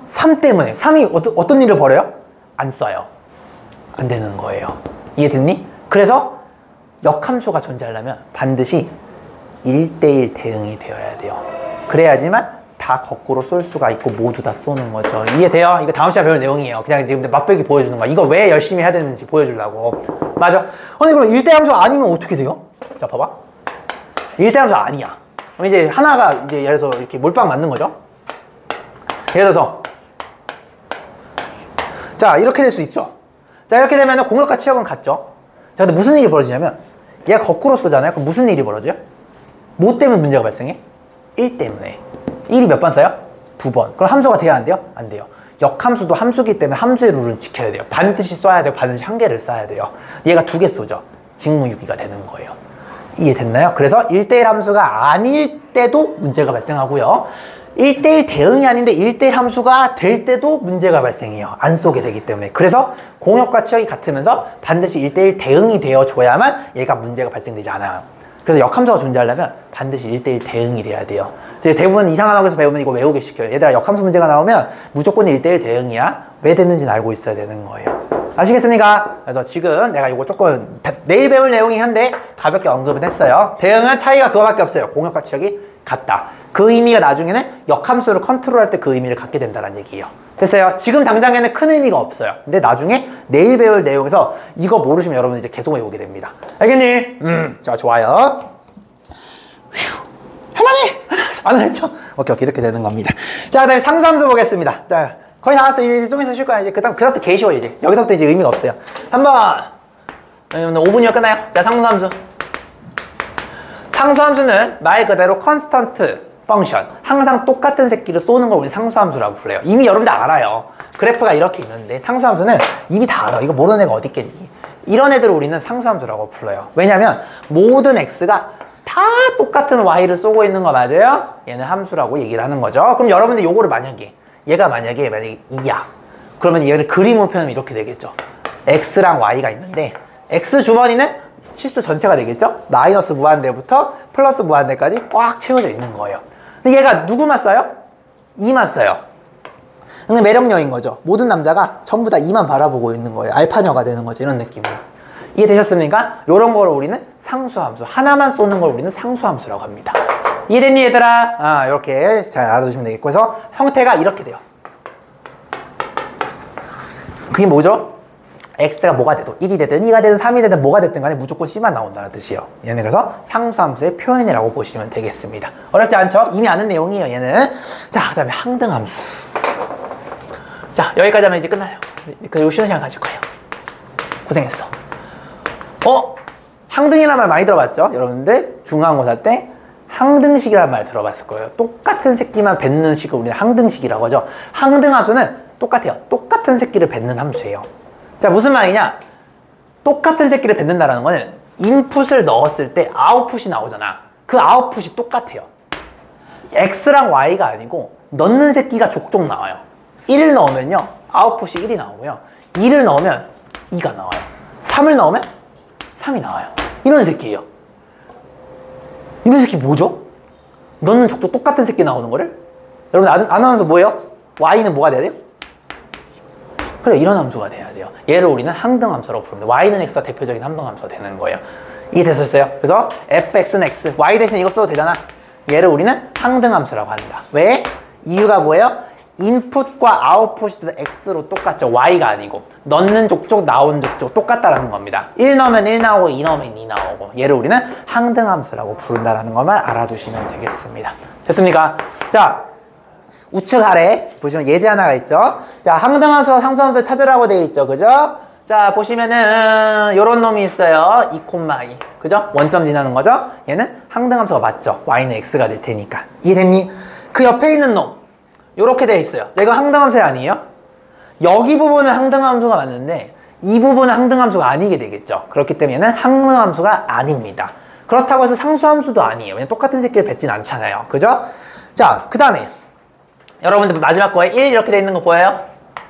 3 때문에. 3이 어떤 일을 벌여요? 안 써요. 안 되는 거예요. 이해됐니? 그래서 역함수가 존재하려면 반드시 1대1 대응이 되어야 돼요. 그래야지만 다 거꾸로 쏠 수가 있고 모두 다 쏘는 거죠. 이해돼요? 이거 다음 시간에 배울 내용이에요. 그냥 지금 맛보기 보여주는 거야. 이거 왜 열심히 해야 되는지 보여주려고. 맞아. 아니 그럼 1대1 함수가 아니면 어떻게 돼요? 자, 봐봐. 1대1 함수가 아니야. 그럼 이제 하나가 이제 예를 들어서 이렇게 몰빵 맞는 거죠. 예를 들어서 자, 이렇게 될 수 있죠. 자, 이렇게 되면 공역과 치역은 같죠. 자, 근데 무슨 일이 벌어지냐면 얘가 거꾸로 쏘잖아요. 그럼 무슨 일이 벌어져요? 뭐 때문에 문제가 발생해? 1 때문에. 1이 몇 번 써요? 2번. 그럼 함수가 돼야 안 돼요? 안 돼요. 역함수도 함수기 때문에 함수의 룰은 지켜야 돼요. 반드시 쏴야 돼요. 반드시 한 개를 쏴야 돼요. 얘가 2개 쏘죠. 직무유기가 되는 거예요. 이해됐나요? 그래서 1대1 함수가 아닐 때도 문제가 발생하고요. 1대1 대응이 아닌데 1대1 함수가 될 때도 문제가 발생해요. 안 쏘게 되기 때문에. 그래서 공역과 치역이 같으면서 반드시 1대1 대응이 되어줘야만 얘가 문제가 발생되지 않아요. 그래서 역함수가 존재하려면 반드시 1대1 대응이 돼야 돼요. 이제 대부분 이상한 학교에서 배우면 이거 외우게 시켜요. 얘들아, 역함수 문제가 나오면 무조건 1대1 대응이야. 왜 됐는지는 알고 있어야 되는 거예요. 아시겠습니까? 그래서 지금 내가 이거 조금 내일 배울 내용이 한데 가볍게 언급은 했어요. 대응은 차이가 그거밖에 없어요. 공역과 치역이 같다. 그 의미가 나중에는 역함수를 컨트롤할 때 그 의미를 갖게 된다는 얘기예요. 됐어요? 지금 당장에는 큰 의미가 없어요. 근데 나중에 내일 배울 내용에서 이거 모르시면 여러분 이제 계속 외우게 됩니다. 알겠니? 자, 좋아요. 할만해! 안 했죠? 오케이, 이렇게 되는 겁니다. 자, 그다음에 상수함수 보겠습니다. 자, 거의 다 왔어. 이제 좀 있어 쉴 거야. 이제 그다음부터 개 쉬워, 이제. 여기서부터 이제 의미가 없어요. 한번 5분이면 끝나요. 자, 상수함수. 상수함수는 말 그대로 컨스턴트 펑션, 항상 똑같은 새끼를 쏘는 걸 우리 상수함수라고 불러요. 이미 여러분들 알아요. 그래프가 이렇게 있는데 상수함수는 이미 다 알아. 이거 모르는 애가 어디 있겠니? 이런 애들을 우리는 상수함수라고 불러요. 왜냐면 모든 x가 다 똑같은 y를 쏘고 있는 거 맞아요? 얘는 함수라고 얘기를 하는 거죠. 그럼 여러분들 요거를 만약에 얘가 만약에 2야. 그러면 얘를 그림으로 표현하면 이렇게 되겠죠. x랑 y가 있는데 x 주머니는 실수 전체가 되겠죠? 마이너스 무한대부터 플러스 무한대까지 꽉 채워져 있는 거예요. 근데 얘가 누구만 써요? 2만 써요. 근데 매력녀인 거죠. 모든 남자가 전부 다 2만 바라보고 있는 거예요. 알파녀가 되는 거죠. 이런 느낌으로. 이해되셨습니까? 이런 거를 우리는 상수함수. 하나만 쏘는 걸 우리는 상수함수라고 합니다. 이해됐니, 얘들아? 아, 이렇게 잘 알아두시면 되겠고. 그래서 형태가 이렇게 돼요. 그게 뭐죠? x가 뭐가 돼도 1이 되든 2가 되든 3이 되든 뭐가 됐든 간에 무조건 c만 나온다는 뜻이에요. 얘는 그래서 상수함수의 표현이라고 보시면 되겠습니다. 어렵지 않죠? 이미 아는 내용이에요, 얘는. 자, 그 다음에 항등함수. 자, 여기까지 하면 이제 끝나요. 그리고 쉬는 시간 가질 거예요. 고생했어. 항등이라는 말 많이 들어봤죠? 여러분들 중간고사 때 항등식이라는 말 들어봤을 거예요. 똑같은 새끼만 뱉는 식을 우리는 항등식이라고 하죠. 항등함수는 똑같아요. 똑같은 새끼를 뱉는 함수예요. 자, 무슨 말이냐? 똑같은 새끼를 뱉는다라는 거는 인풋을 넣었을 때 아웃풋이 나오잖아. 그 아웃풋이 똑같아요. x랑 y가 아니고 넣는 새끼가 족족 나와요. 1을 넣으면요 아웃풋이 1이 나오고요. 2를 넣으면 2가 나와요. 3을 넣으면 3이 나와요. 이런 새끼예요. 이런 새끼 뭐죠? 넣는 족족 똑같은 새끼 나오는 거를? 여러분 아나운서 뭐예요? y는 뭐가 돼야 돼요? 그래, 이런 함수가 돼야 돼요. 얘를 우리는 항등함수라고 부릅니다. y는 x가 대표적인 함등함수가 되는 거예요. 이해됐었어요? 그래서 fx는 x, y 대신 이거 써도 되잖아. 얘를 우리는 항등함수라고 한다. 왜? 이유가 뭐예요? 인풋과 아웃풋이 x로 똑같죠. y가 아니고. 넣는 족족 나오는 족족 똑같다라는 겁니다. 1 넣으면 1 나오고 2 넣으면 2 나오고. 얘를 우리는 항등함수라고 부른다라는 것만 알아두시면 되겠습니다. 됐습니까? 자, 우측 아래 보시면 예제 하나가 있죠. 자, 항등함수와 상수함수를 찾으라고 되어 있죠. 그죠? 자, 보시면은 요런 놈이 있어요. 2,2. 그죠? 원점 지나는 거죠? 얘는 항등함수가 맞죠. y는 x가 될 테니까. 이해됐니? 그 옆에 있는 놈 요렇게 되어 있어요. 이거 항등함수 아니에요? 여기 부분은 항등함수가 맞는데 이 부분은 항등함수가 아니게 되겠죠. 그렇기 때문에 얘는 항등함수가 아닙니다. 그렇다고 해서 상수함수도 아니에요. 왜냐면 똑같은 새끼를 뱉진 않잖아요. 그죠? 자, 그 다음에 여러분들 마지막 거에 1 이렇게 되어 있는 거 보여요?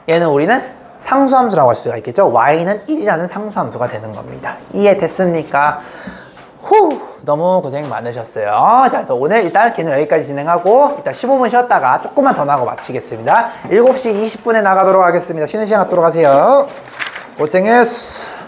얘는 우리는 상수함수라고 할 수가 있겠죠. y는 1이라는 상수함수가 되는 겁니다. 이해됐습니까? 너무 고생 많으셨어요. 자, 그래서 오늘 일단 개념 여기까지 진행하고 이따 15분 쉬었다가 조금만 더 나가고 마치겠습니다. 7시 20분에 나가도록 하겠습니다. 쉬는 시간 갖도록 하세요. 고생했어.